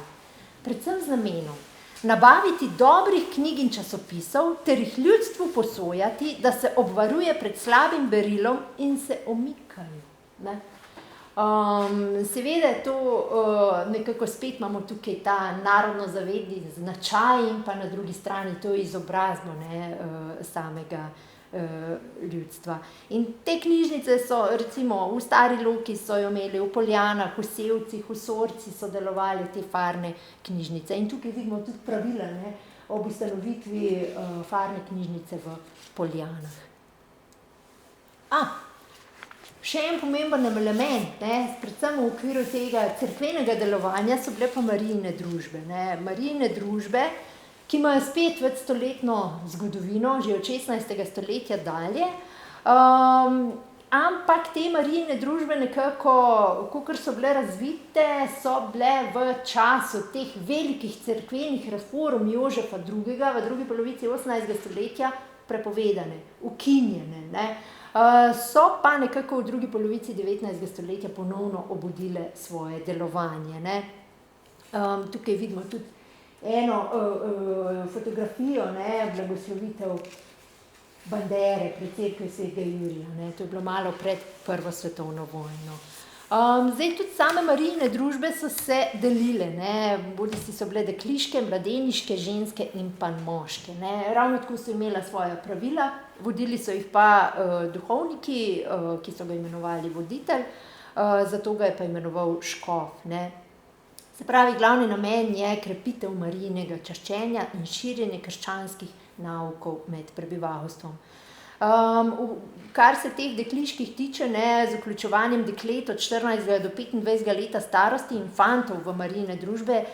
Predvsem z namenom nabaviti dobrih knjig in časopisov ter jih ljudstvu posojati, da se obvaruje pred slabim berilom in se omikajo, ne. Seveda je to nekako spet imamo tukaj ta narodno zavedni značaj in pa na drugi strani to izobrazbo, ne, samega ljudstva. In te knjižnice so recimo v Stari Loki so jo imeli, v Poljanah, v Sevcih, v Sorci so delovale te farne knjižnice. In tukaj vidimo tudi pravila, ne, ob ustanovitvi farne knjižnice v Poljanah. Še en pomemben element, ne, predvsem v okviru tega cerkvenega delovanja so bile pa Marijine družbe. Ne. Marijine družbe, ki imajo spet večstoletno zgodovino, že od 16. stoletja dalje, ampak te Marijine družbe nekako, kakor so bile razvite, so bile v času teh velikih cerkvenih reform Jožefa II. V drugi polovici 18. stoletja prepovedane, ukinjene, ne. So pa nekako v drugi polovici 19. stoletja ponovno obudile svoje delovanje, ne. Tukaj vidimo tudi eno fotografijo, ne, blagoslovitev bandere pred cerkvijo svetega Jurija, ne. To je bilo malo pred Prvo svetovno vojno. Zdaj tudi same Marijine družbe so se delile, ne, bodisi so bile dekliške, mladeniške, ženske in pa moške, ne. Ravno tako so imela svoja pravila, vodili so jih pa duhovniki, ki so ga imenovali voditelj, zato ga je pa imenoval škof, ne. Se pravi, glavni namen je krepitev Marijinega čaščenja in širjenje krščanskih naukov med prebivalstvom. Kar se teh dekliških tiče, ne, z vključevanjem deklet od 14. do 25. leta starosti in fantov v Marijine družbe,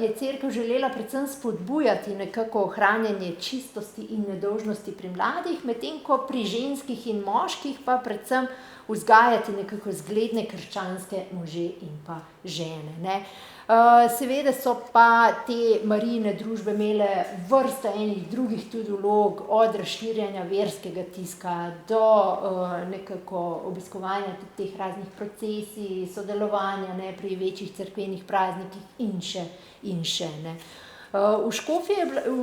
je cerkev želela predvsem spodbujati nekako ohranjanje čistosti in nedolžnosti pri mladih, medtem ko pri ženskih in moških pa predvsem vzgajati nekako zgledne krščanske može in pa žene, ne. Seveda so pa te Marijine družbe imele vrsto enih drugih tudi vlog, od razširjanja verskega tiska do nekako obiskovanja tudi teh raznih procesij, sodelovanja, ne, pri večjih cerkvenih praznikih in še, ne. V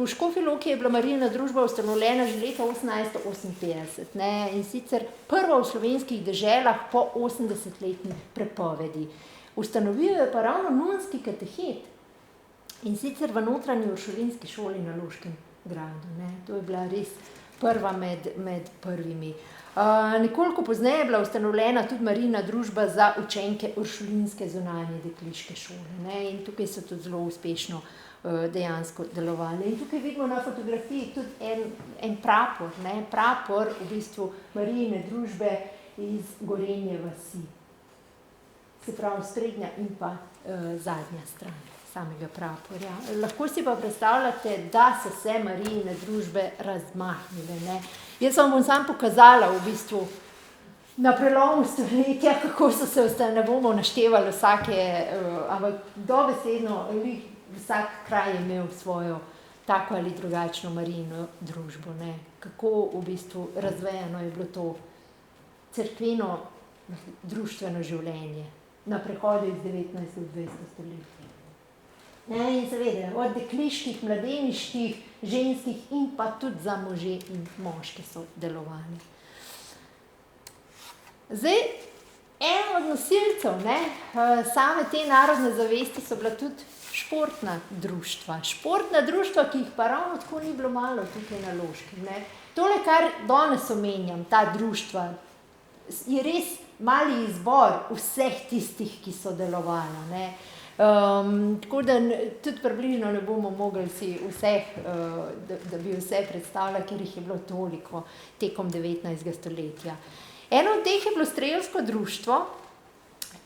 Škofji Loki je bila Marijina družba ustanovljena že leta 1858, ne, in sicer prva v slovenskih deželah po 80-letni prepovedi. Ustanovil je pa ravno nunski katehet, in sicer v notranji uršulinski šoli na Loškem gradu, ne. To je bila res prva med prvimi. Nekoliko pozneje je bila ustanovljena tudi Marijina družba za učenke uršulinske zunanje dekliške šole, ne, in tukaj so tudi zelo uspešno dejansko delovali. In tukaj vidimo na fotografiji tudi en prapor, ne, prapor v bistvu Marijine družbe iz Gorenje vasi. Se pravi, sprednja in pa zadnja stran samega praporja. Lahko si pa predstavljate, da so se Marijine družbe razmahnile, ne. Jaz vam bom samo pokazala v bistvu na prelomu stoletja, kako so se, ne bomo naštevali vsake, ampak dobesedno vsak kraj je imel svojo tako ali drugačno Marijino družbo, ne. Kako v bistvu razvejano je bilo to cerkveno društveno življenje na prehodu iz 19. v 20. stoletje. Ne, in seveda, od dekliških, mladeniških, ženskih in pa tudi za može in moške so delovali. Zdaj, eno od nosilcev, ne, same te narodne zavesti so bila tudi športna društva. Športna društva, ki jih pa ravno tako ni bilo malo tukaj na Loškem, ne. Tole, kar danes omenjam, ta društva, je res mali izbor vseh tistih, ki so delovali, ne. Tako da tudi približno ne bomo mogli si vseh, da bi vse predstavila, ker jih je bilo toliko tekom 19. stoletja. Eno od teh je bilo strelsko društvo,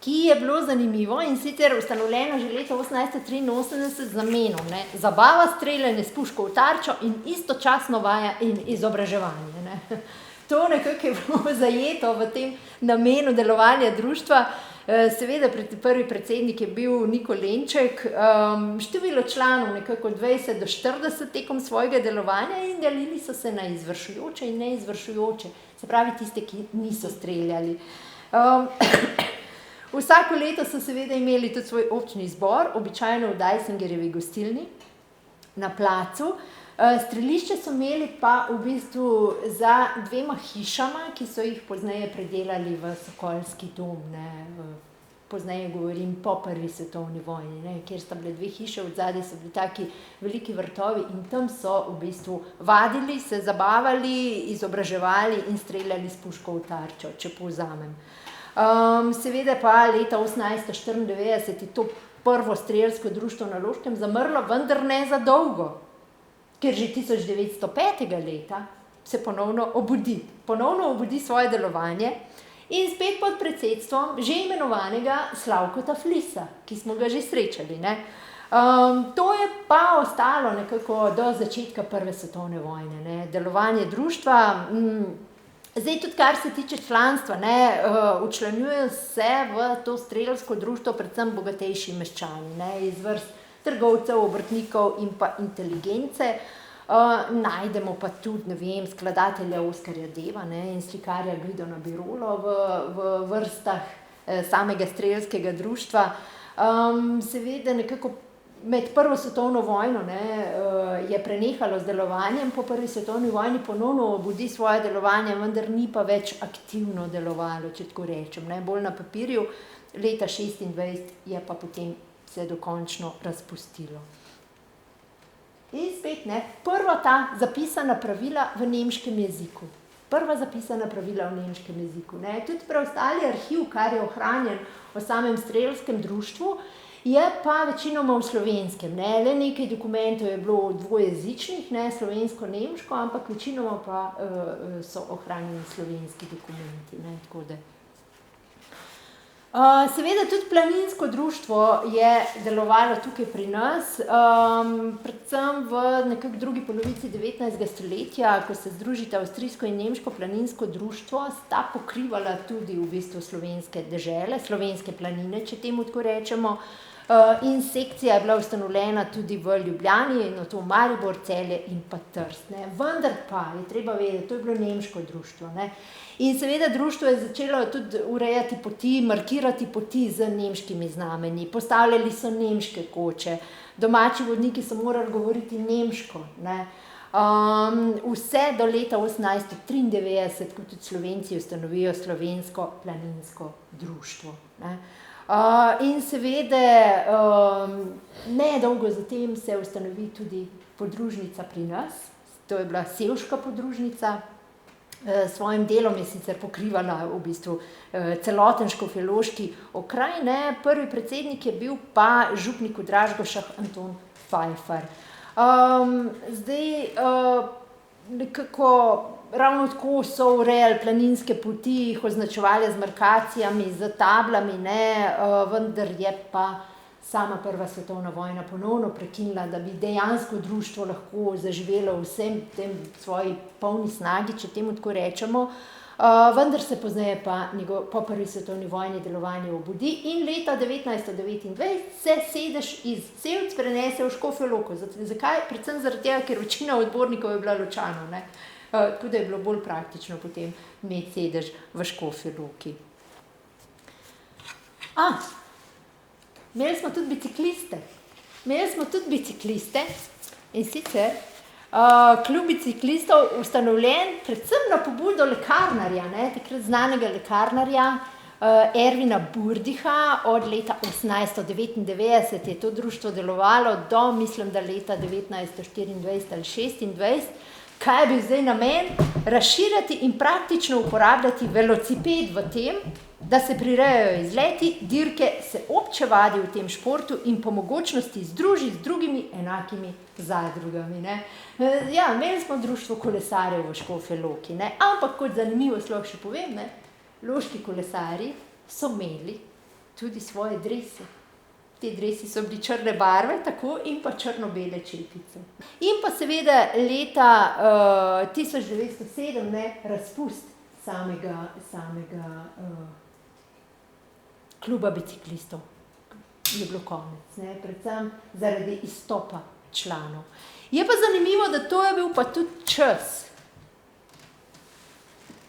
ki je bilo zanimivo, in sicer ustanovljeno že leta 1883 z namenom, ne, zabava, streljanje s puško v tarčo in istočasno vaja in izobraževanje, ne. To nekako je bilo zajeto v tem namenu delovanja društva. Seveda prvi predsednik je bil Niko Lenček, število članov nekako 20 do 40 tekom svojega delovanja, in delili so se na izvršujoče in neizvršujoče, se pravi tiste, ki niso streljali. Vsako leto so seveda imeli tudi svoj občni zbor, običajno v Dajsingerjevi gostilni na placu. Strelišče so imeli pa v bistvu za 2 hišama, ki so jih pozneje predelali v Sokolski dom, ne. Pozneje govorim po prvi svetovni vojni, ne, kjer sta bile 2 hiše, odzadaj so bili taki veliki vrtovi in tam so v bistvu vadili, se zabavali, izobraževali in streljali s puško v tarčo, če povzamem. Seveda pa leta 1894 je to prvo strelsko društvo na Loškem zamrlo, vendar ne za dolgo. Ker že 1905. leta se ponovno obudi svoje delovanje, In spet pod predsedstvom že imenovanega Slavkota Flisa, ki smo ga že srečali, ne. To je pa ostalo nekako do začetka prve svetovne vojne, ne. Delovanje društva, zdaj tudi kar se tiče članstva, ne, včlanjujejo se v to strelsko društvo predvsem bogatejši meščani, ne, iz vrst trgovcev, obrtnikov in pa inteligence. Najdemo pa tudi, ne vem, skladatelja Oskarja Deva, ne, in slikarja Gvidona Birolo v vrstah samega strelskega društva. Seveda nekako med prvo svetovno vojno, ne, je prenehalo z delovanjem, po prvi svetovni vojni ponovno obudi svoje delovanje, vendar ni pa več aktivno delovalo, če tako rečem, ne, bolj na papirju. Leta 1926 je pa potem se dokončno razpustilo. In spet, ne, prva ta zapisana pravila v nemškem jeziku. Prva zapisana pravila v nemškem jeziku, ne. Tudi preostali arhiv, kar je ohranjen o samem strelskem društvu, je pa večinoma v slovenskem, ne. Le nekaj dokumentov je bilo dvojezičnih, ne, slovensko-nemško, ampak večinoma pa so ohranjeni slovenski dokumenti, ne, tako da. Seveda tudi planinsko društvo je delovalo tukaj pri nas, predvsem v nekako drugi polovici 19. stoletja, ko se združita avstrijsko in nemško planinsko društvo, sta pokrivala tudi v bistvu slovenske dežele, slovenske planine, če temu tako rečemo. In sekcija je bila ustanovljena tudi v Ljubljani, nato Maribor, Celje in pa Trst, ne. Vendar pa je treba vedeti, to je bilo nemško društvo, ne. In seveda društvo je začelo tudi urejati poti, markirati poti z nemškimi znamenji, postavljali so nemške koče, domači vodniki so morali govoriti nemško, ne. Vse do leta 1893, ko tudi Slovenci ustanovijo Slovensko planinsko društvo, ne. In seveda nedolgo zatem se ustanovi tudi podružnica pri nas, to je bila sevška podružnica, s svojim delom je sicer pokrivala v bistvu celoten škofjeloški okraj, ne, prvi predsednik je bil pa župnik v Dražgošah Anton Pfeiffer. Zdaj nekako ravno tako so urejali planinske poti, jih označevali z markacijami, z tablami, ne, vendar je pa sama prva svetovna vojna ponovno prekinila, da bi dejansko društvo lahko zaživelo vsem tem svoji polni snagi, če temu tako rečemo. Vendar se pozneje pa po prvi svetovni vojni delovanje obudi in leta 1929 se sedež iz Sevc prenese v Škofjo Loko. Zakaj? Predvsem zaradi tega, ker večina odbornikov je bila Ločanov, ne. Tako da je bilo bolj praktično potem imeti sedež v Škofji Loki. Imeli smo tudi bicikliste. In sicer klub biciklistov ustanovljen predvsem na pobudo lekarnarja, ne, takrat znanega lekarnarja Ervina Burdiha. Od leta 1899 je to društvo delovalo do, mislim, da leta 1924 ali 1926. Kaj je bil zdaj namen? Razširjati in praktično uporabljati velociped v tem, da se prirejajo izleti, dirke, se obče vadi v tem športu in po mogočnosti združi z drugimi enakimi zadrugami, ne. Ja, imeli smo društvo kolesarjev v Škofji Loki, ne, ampak kot zanimivost lahko še povem, ne, loški kolesarji so imeli tudi svoje drese. Ti dresi so bili črne barve, tako, in pa črno-bele čepice. In pa seveda leta 1907, ne, razpust samega kluba biciklistov. Je bilo konec, ne, predvsem zaradi izstopa članov. Je pa zanimivo, da to je bil pa tudi čas,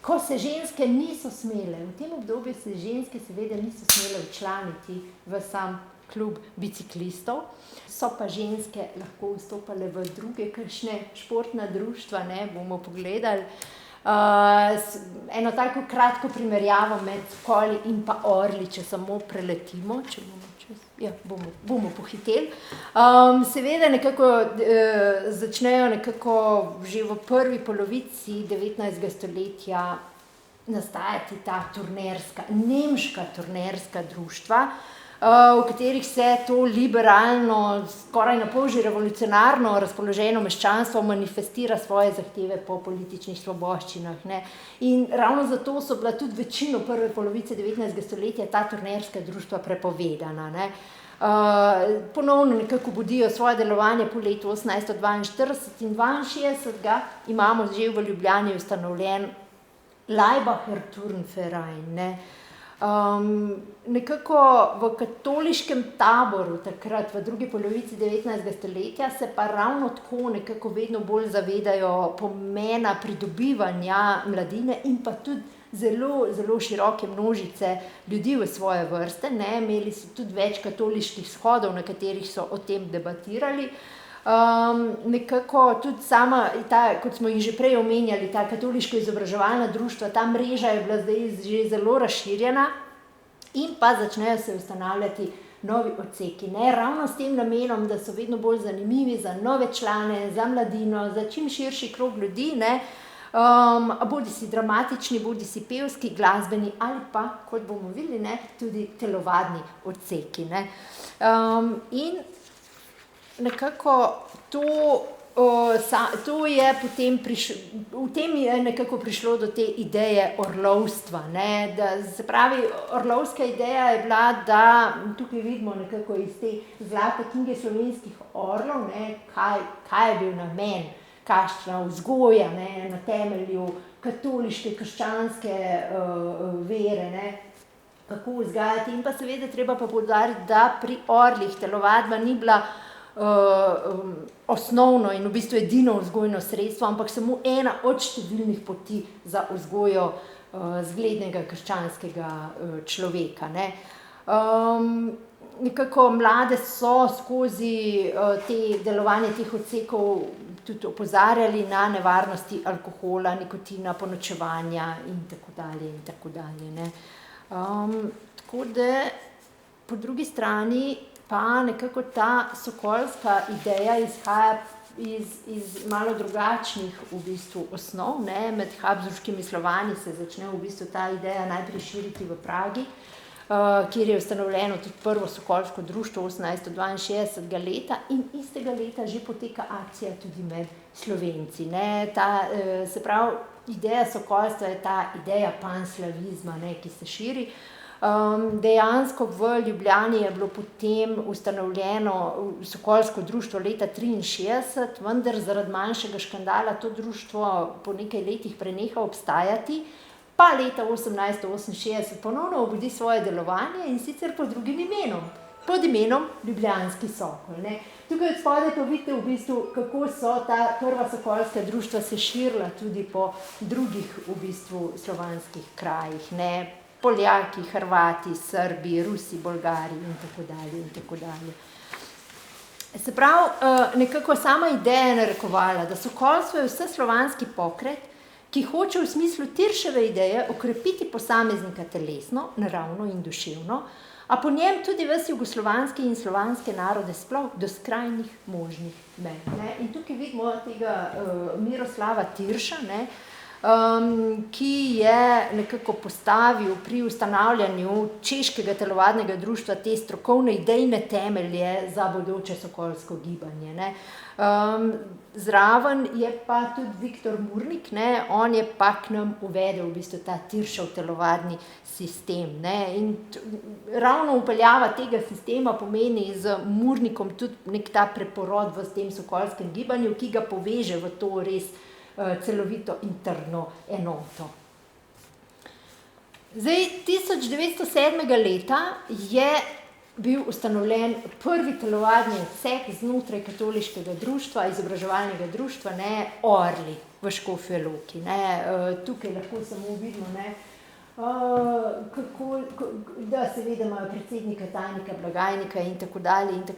ko se ženske niso smele, v tem obdobju se ženske seveda niso smele včlaniti v sam klub biciklistov, so pa ženske lahko vstopale v druge kakšne športna društva, ne, bomo pogledali. Eno tako kratko primerjavo med koli in pa orli, če samo preletimo, če bomo bomo pohiteli. Seveda nekako začnejo nekako že v prvi polovici 19. stoletja nastajati ta turnerska, nemška turnerska društva, v katerih se to liberalno, skoraj na pol že revolucionarno razpoloženo meščanstvo manifestira svoje zahteve po političnih svoboščinah, ne. In ravno zato so bila tudi večino prve polovice 19. stoletja ta turnerska društva prepovedana, ne. Ponovno nekako budijo svoje delovanje po letu 1842 in 62. Imamo že v Ljubljani ustanovljen Laibacher Turnverein, ne. Nekako v katoliškem taboru takrat, v drugi polovici 19. stoletja, se pa ravno tako nekako vedno bolj zavedajo pomena pridobivanja mladine in pa tudi zelo, zelo široke množice ljudi v svoje vrste, ne. Imeli so tudi več katoliških shodov, na katerih so o tem debatirali. Nekako tudi sama, kot smo jih že prej omenjali, ta katoliško-izobraževalna društva, ta mreža je bila zdaj že zelo razširjena in pa začnejo se ustanavljati novi odseki, ne, ravno s tem namenom, da so vedno bolj zanimivi za nove člane, za mladino, za čim širši krog ljudi, ne, bodisi dramatični, bodisi pevski, glasbeni ali pa, kot bomo videli, ne, tudi telovadni odseki, ne. In nekako to je potem v tem je nekako prišlo do te ideje orlovstva, ne, da se pravi, orlovska ideja je bila, da tukaj vidimo nekako iz te zlate knjige slovenskih orlov, ne, kaj je bil namen, kakšna vzgoja, ne, na temelju katoliške, krščanske vere, ne, kako vzgajati, in pa seveda treba pa poudariti, da pri orlih telovadba ni bila osnovno in v bistvu edino vzgojno sredstvo, ampak samo ena od številnih poti za vzgojo zglednega krščanskega človeka, ne. Nekako mlade so skozi delovanje teh odsekov tudi opozarjali na nevarnosti alkohola, nikotina, ponočevanja in tako dalje, ne. Tako da po drugi strani pa nekako ta sokolska ideja izhaja iz malo drugačnih v bistvu osnov, ne. Med habsburškimi Slovani se začne v bistvu ta ideja najprej širiti v Pragi, kjer je ustanovljeno tudi prvo sokolsko društvo 1862. leta in istega leta že poteka akcija tudi med Slovenci, ne. Se pravi, ideja sokolstva je ta ideja panslavizma, ne, ki se širi. Dejansko v Ljubljani je bilo potem ustanovljeno sokolsko društvo leta 1963, vendar zaradi manjšega škandala to društvo po nekaj letih preneha obstajati, pa leta 1868 ponovno obudi svoje delovanje in sicer pod drugim imenom, pod imenom Ljubljanski Sokol, ne. Tukaj od spodaj pa vidite v bistvu, kako so ta prva sokolska društva se širila tudi po drugih v bistvu slovanskih krajih, ne. Poljaki, Hrvati, Srbi, Rusi, Bolgari in tako dalje in tako dalje. Se pravi, nekako sama ideja je narekovala, da sokolstvo je vseslovanski pokret, ki hoče v smislu Tirševe ideje okrepiti posameznika telesno, naravno in duševno, a po njem tudi ves jugoslovanski in slovanske narode sploh do skrajnih možnih mej, ne. In tukaj vidimo tega Miroslava Tirša, ne, ki je nekako postavil pri ustanavljanju češkega telovadnega društva te strokovne idejne temelje za bodoče sokolsko gibanje, ne. Zraven je pa tudi Viktor Murnik, ne, on je pa k nam uvedel v bistvu ta Tiršev telovadni sistem, ne, in ravno vpeljava tega sistema pomeni z Murnikom tudi neki ta preporod v tem sokolskem gibanju, ki ga poveže v to res celovito interno enoto. Zdaj, 1907. leta je bil ustanovljen prvi telovadni odsek znotraj katoliškega društva, izobraževalnega društva, ne, Orli v Škofji Loki, ne. Tukaj lahko samo vidimo, ne, da seveda imajo predsednika, tajnika, blagajnika in tako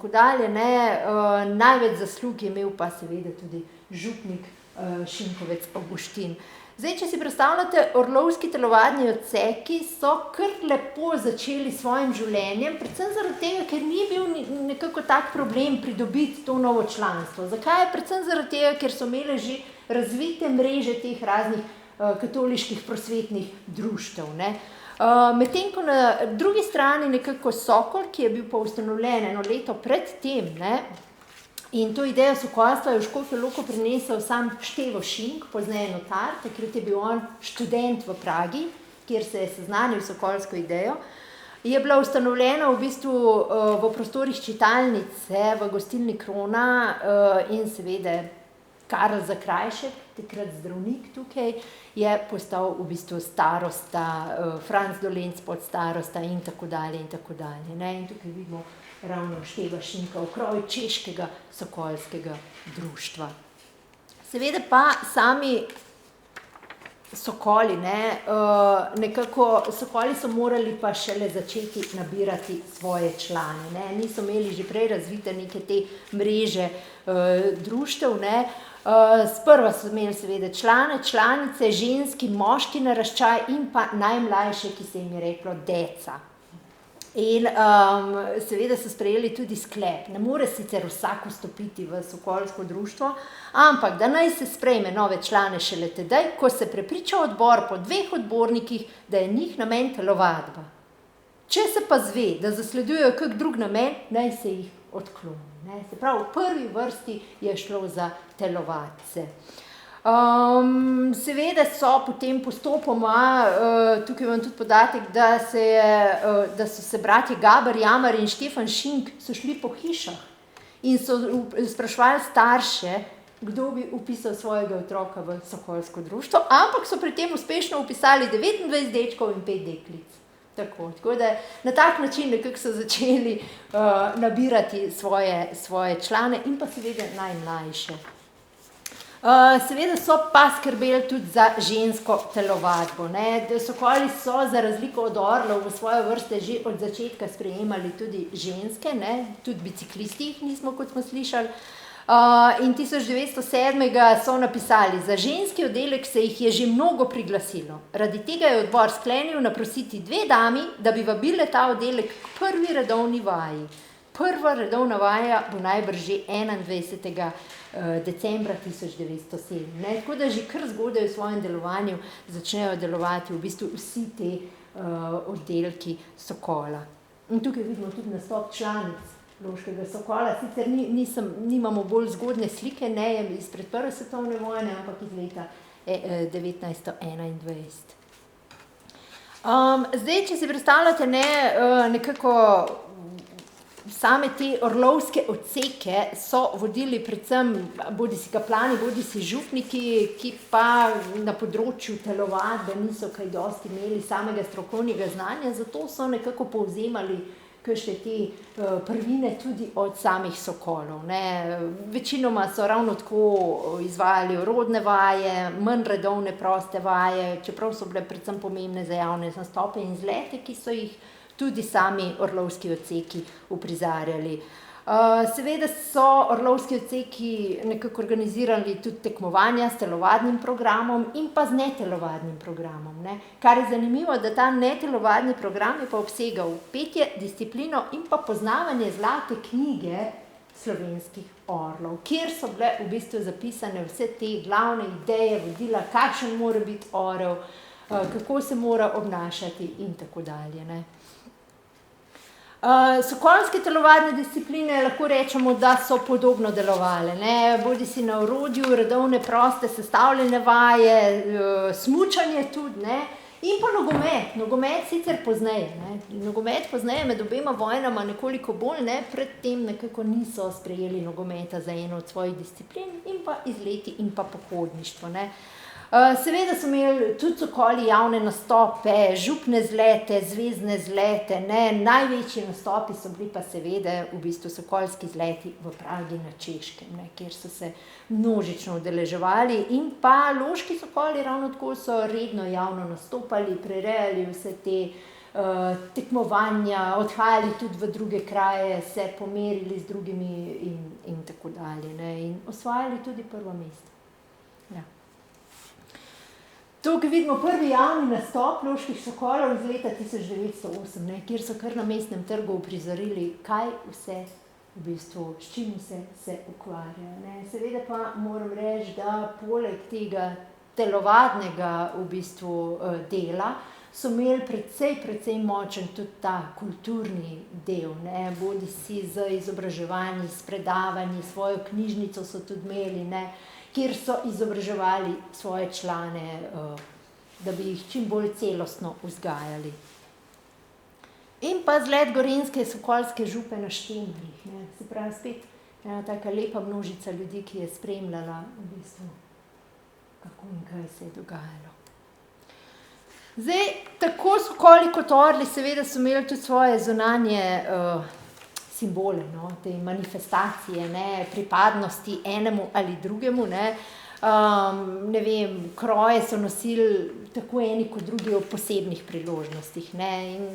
dalje, ne. Največ zaslug je imel pa seveda tudi župnik Šinkovec Avguštin. Zdaj, če si predstavljate, orlovski telovadni odseki so kar lepo začeli s svojim življenjem, predvsem zaradi tega, ker ni bil nekako tak problem pridobiti to novo članstvo. Zakaj? Predvsem zaradi tega, ker so imeli že razvite mreže teh raznih katoliških prosvetnih društev, ne. Medtem ko na drugi strani nekako Sokol, ki je bil pa ustanovljen eno leto pred tem, ne, in to idejo sokolstva je v Škofjo Loko prinesel sam Števo Šink, pozneje notar, takrat je bil on študent v Pragi, kjer se je seznanil s sokolsko idejo, je bila ustanovljena v bistvu v prostorih čitalnice v gostilni Krona in seveda Karel Zakrajšek, takrat zdravnik tukaj, je postal v bistvu starosta, Franc Dolenc podstarosta in tako dalje in tako dalje, ne. In tukaj vidimo ravno Števa Šinka, okrog češkega sokolskega društva. Seveda pa sami sokoli, ne, nekako sokoli so morali pa šele začeti nabirati svoje člane, ne, niso imeli že prej razvite neke te mreže društev, ne. Sprva so imeli seveda člane, članice, ženski, moški naraščaj in pa najmlajše, ki se jim je reklo deca. In seveda so sprejeli tudi sklep, ne more sicer vsak vstopiti v sokolsko društvo, ampak da naj se sprejme nove člane šele tedaj, ko se prepriča odbor po 2 odbornikih, da je njih namen telovadba. Če se pa zve, da zasledujejo kak drug namen, naj se jih odkloni, ne. Se pravi, v prvi vrsti je šlo za telovadce. Seveda so potem postopoma, tukaj imam tudi podatek, da so se bratje Gaber, Jamar in Štefan Šink so šli po hišah in so spraševali starše, kdo bi vpisal svojega otroka v sokolsko društvo, ampak so pri tem uspešno vpisali 29 dečkov in 5 deklic. Tako da na tak način nekako so začeli nabirati svoje člane in pa seveda najmlajše. Seveda so pa skrbeli tudi za žensko telovadbo, ne. Sokoli so za razliko od orlov v svoje vrste že od začetka sprejemali tudi ženske, ne, tudi biciklisti jih nismo, kot smo slišali. In 1907 so napisali: za ženski oddelek se jih je že mnogo priglasilo. Radi tega je odbor sklenil naprositi 2 dami, da bi vabile ta oddelek k prvi redovni vaji. Prva redovna vaja bo najbrž že 21. decembra 1907, ne. Tako da že kar zgodaj v svojem delovanju začnejo delovati v bistvu vsi te oddelki Sokola. In tukaj vidimo tudi nastop članic Loškega Sokola, sicer nimamo bolj zgodne slike, ne, je izpred prve svetovne vojne, ampak iz leta 1921. Zdaj, če si predstavljate, ne, nekako same te orlovske odseke so vodili predvsem bodisi kaplani, bodisi župniki, ki pa na področju telovadbe niso kaj dosti imeli samega strokovnega znanja, zato so nekako povzemali kakšne te prvine tudi od samih sokolov, ne. Večinoma so ravno tako izvajali orodne vaje, manj redovne proste vaje, čeprav so bile predvsem pomembne za javne nastope in izlete, ki so jih tudi sami orlovski odseki uprizarjali. Seveda so orlovski odseki nekako organizirali tudi tekmovanja s telovadnim programom in pa z netelovadnim programom, ne. Kar je zanimivo, da ta netelovadni program je pa obsegal petje, disciplino in pa poznavanje zlate knjige slovenskih orlov, kjer so bile v bistvu zapisane vse te glavne ideje, vodila, kakšen mora biti orel, kako se mora obnašati in tako dalje, ne. Sokolske telovadne discipline lahko rečemo, da so podobno delovale, ne, bodisi na orodju, redovne, proste, sestavljene vaje, smučanje tudi, ne, in pa nogomet. Nogomet sicer pozneje, ne. Nogomet pozneje med obema vojnama nekoliko bolj, ne, pred tem nekako niso sprejeli nogometa za eno od svojih disciplin, in pa izleti in pa pohodništvo, ne. Seveda so imeli tudi sokoli javne nastope, župne izlete, zvezne izlete, ne, največji nastopi so bili pa seveda v bistvu sokolski izleti v Pragi na Češkem, ne, kjer so se množično udeleževali, in pa loški sokoli ravno tako so redno javno nastopali, prirejali vse te tekmovanja, odhajali tudi v druge kraje, se pomerili z drugimi in tako dalje, ne, in osvajali tudi prvo mesto. Ja. Tukaj vidimo prvi javni nastop loških sokolov iz leta 1908, ne, kjer so kar na Mestnem trgu uprizorili, kaj vse v bistvu, s čim se ukvarjajo, ne. Seveda pa moram reči, da poleg tega telovadnega v bistvu dela, so imeli precej močen tudi ta kulturni del, ne, bodi si z izobraževanji, s predavanji, svojo knjižnico so tudi imeli, ne, kjer so izobraževali svoje člane, da bi jih čim bolj celostno vzgajali. In pa zgled gorenjske sokolske župe na Štemrih, ne, se pravi spet ena taka lepa množica ljudi, ki je spremljala v bistvu, kako in kaj se je dogajalo. Zdaj, tako sokoli kot orli seveda so imeli tudi svoje zunanje simbole, no, te manifestacije, ne, pripadnosti enemu ali drugemu, ne. Ne vem, kroje so nosili tako eni kot drugi ob posebnih priložnostih, ne, in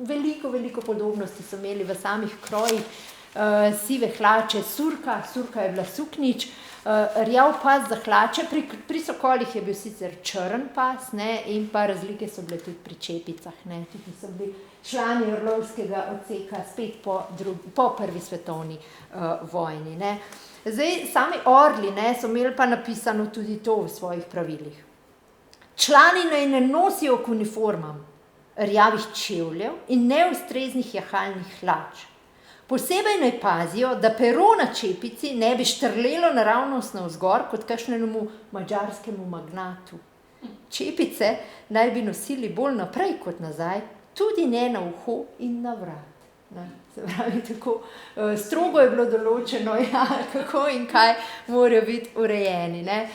veliko podobnosti so imeli v samih krojih, sive hlače, surka je bila suknjič, rjav pas za hlače, pri sokolih je bil sicer črn pas, ne, in pa razlike so bile tudi pri čepicah, ne, tudi so bili člani orlovskega odseka spet po prvi svetovni vojni, ne. Zdaj, sami orli, ne, so imeli pa napisano tudi to v svojih pravilih. Člani naj ne nosijo k uniformam rjavih čevljev in neustreznih jahalnih hlač. Posebej naj pazijo, da pero na čepici ne bi štrlelo naravnost navzgor kot kakšnemu madžarskemu magnatu. Čepice naj bi nosili bolj naprej kot nazaj, tudi ne na uho in na vrat. Ne, se pravi, tako strogo je bilo določeno, ja, kako in kaj morajo biti urejeni, ne.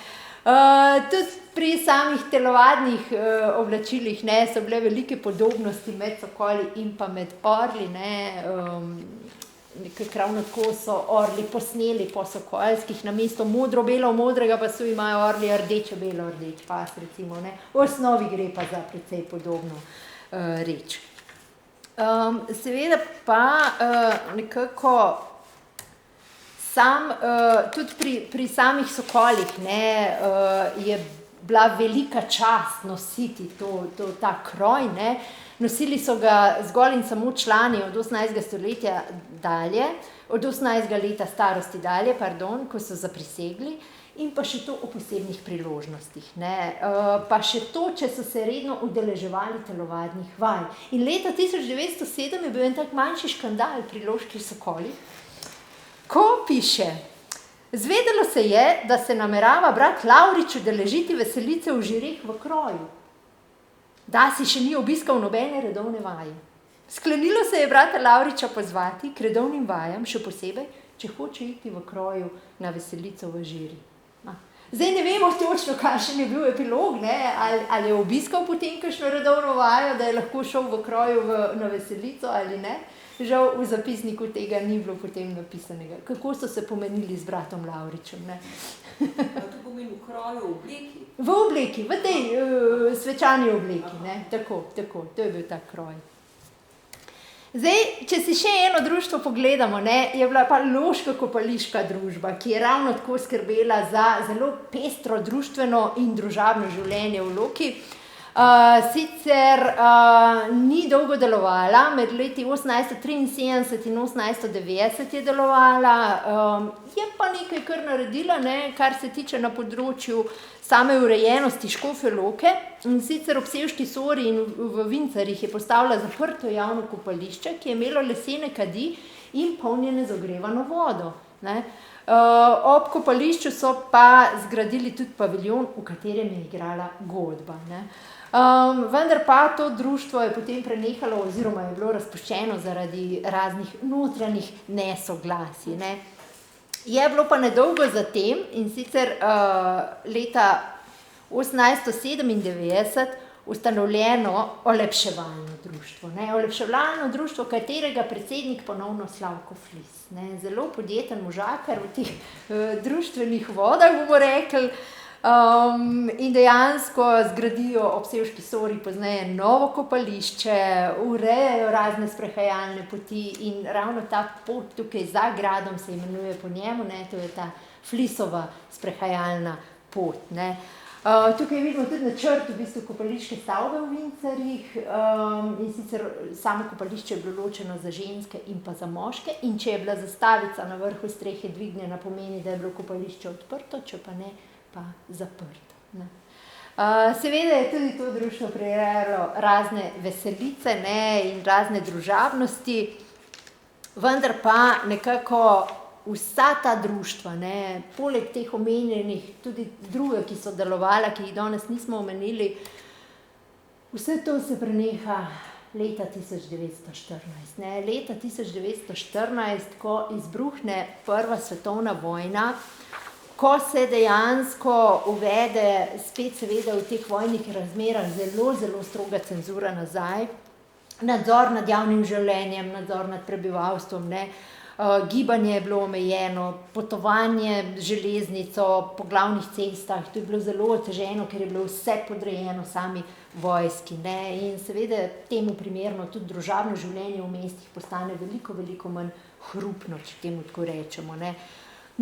Tudi pri samih telovadnih oblačilih, ne, so bile velike podobnosti med sokoli in pa med orli, ne, nekako ravno tako so orli posneli po sokolskih, namesto modro-belo-modrega pasu imajo orli rdečo-belo-rdeč pas, recimo, ne. V osnovi gre pa za precej podobno reč. Seveda pa nekako tudi pri samih sokolih, ne, je bila velika čast nositi ta kroj, ne. Nosili so ga zgolj in samo člani od 18. stoletja dalje, od 18. leta starosti dalje, ko so zaprisegli, in pa še to o posebnih priložnostih, ne. Pa še to, če so se redno udeleževali telovadnih vaj. In leta 1907 je bil en tak manjši škandal pri Loških sokolih, ko piše: "Zvedelo se je, da se namerava brat Lavrič udeležiti veselice v Žireh v kroju. Dasi še ni obiskal nobene redovne vaje. Sklenilo se je brata Lavriča pozvati k redovnim vajam, še posebej, če hoče iti v kroju na veselico v Žiri." Zdaj ne vemo točno, kakšen je bil epilog, ne, ali je obiskal potem kakšno redovno vajo, da je lahko šel v kroju na veselico ali ne. Žal v zapisniku tega ni bilo potem napisanega. Kako so se pomenili z bratom Lavričem, ne. To pomeni v kroju, v obleki? V obleki, v tej svečani obleki, ne, tako, to je bil ta kroj. Zdaj, če si še eno društvo pogledamo, ne, je bila pa Loška kopališka družba, ki je ravno tako skrbela za zelo pestro društveno in družabno življenje v Loki. Sicer ni dolgo delovala, med leti 1873 in 1890 je delovala, je pa nekaj kar naredila, ne, kar se tiče na področju same urejenosti Škofje Loke, in sicer ob Sevški sori in v Vincerjih je postavila zaprto javno kopališče, ki je imelo lesene kadi in polnjene z ogrevano vodo, ne. Ob kopališču so pa zgradili tudi paviljon, v katerem je igrala godba, ne. Vendar pa to društvo je potem prenehalo oziroma je bilo razpuščeno zaradi raznih notranjih nesoglasij, ne. Je bilo pa nedolgo zatem, in sicer leta 1897 ustanovljeno olepševalno društvo, ne. Olepševalno društvo, katerega predsednik ponovno Slavko Flis, ne. Zelo podjeten možakar v teh društvenih vodah, bomo rekli, in dejansko zgradijo ob Sevški sori pozneje novo kopališče, urejajo razne sprehajalne poti in ravno ta pot tukaj za gradom se imenuje po njemu, ne, to je ta Flisova sprehajalna pot, ne. Tukaj vidimo tudi načrt v bistvu kopališke stavbe v Vincerjih, in sicer samo kopališče je bilo ločeno za ženske in pa za moške, in če je bila zastavica na vrhu strehe dvignjena, pomeni, da je bilo kopališče odprto, če pa ne, pa zaprto, ne. Seveda je tudi to društvo prirejalo razne veselice, ne, in razne družabnosti, vendar pa nekako vsa ta društva, ne, poleg teh omenjenih, tudi druge, ki so delovala, ki jih danes nismo omenili, vse to se preneha leta 1914. Ne. Leta 1914, ko izbruhne prva svetovna vojna, ko se dejansko uvede spet seveda v teh vojnih razmerah zelo, zelo stroga cenzura nazaj, nadzor nad javnim življenjem, nadzor nad prebivalstvom, ne, gibanje je bilo omejeno, potovanje z železnico po glavnih cestah, to je bilo zelo oteženo, ker je bilo vse podrejeno sami vojski, ne, in seveda temu primerno tudi družabno življenje v mestih postane veliko, veliko manj hrupno, če temu tako rečemo, ne.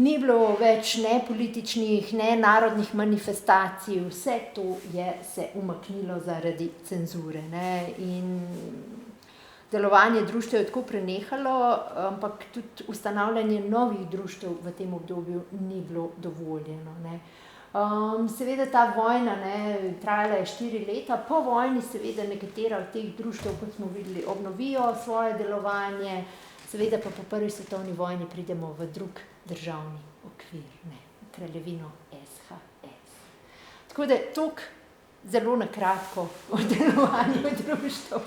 Ni bilo več ne političnih, ne narodnih manifestacij, vse to je se umaknilo zaradi cenzure, ne, in delovanje društev je tako prenehalo, ampak tudi ustanavljanje novih društev v tem obdobju ni bilo dovoljeno, ne. Seveda ta vojna, ne, trajala je 4 leta, po vojni seveda nekatera od teh društev, kot smo videli, obnovijo svoje delovanje, seveda pa po prvi svetovni vojni pridemo v drug državni okvir, ne, kraljevino SHS. Tako da toliko zelo na kratko o delovanju društev.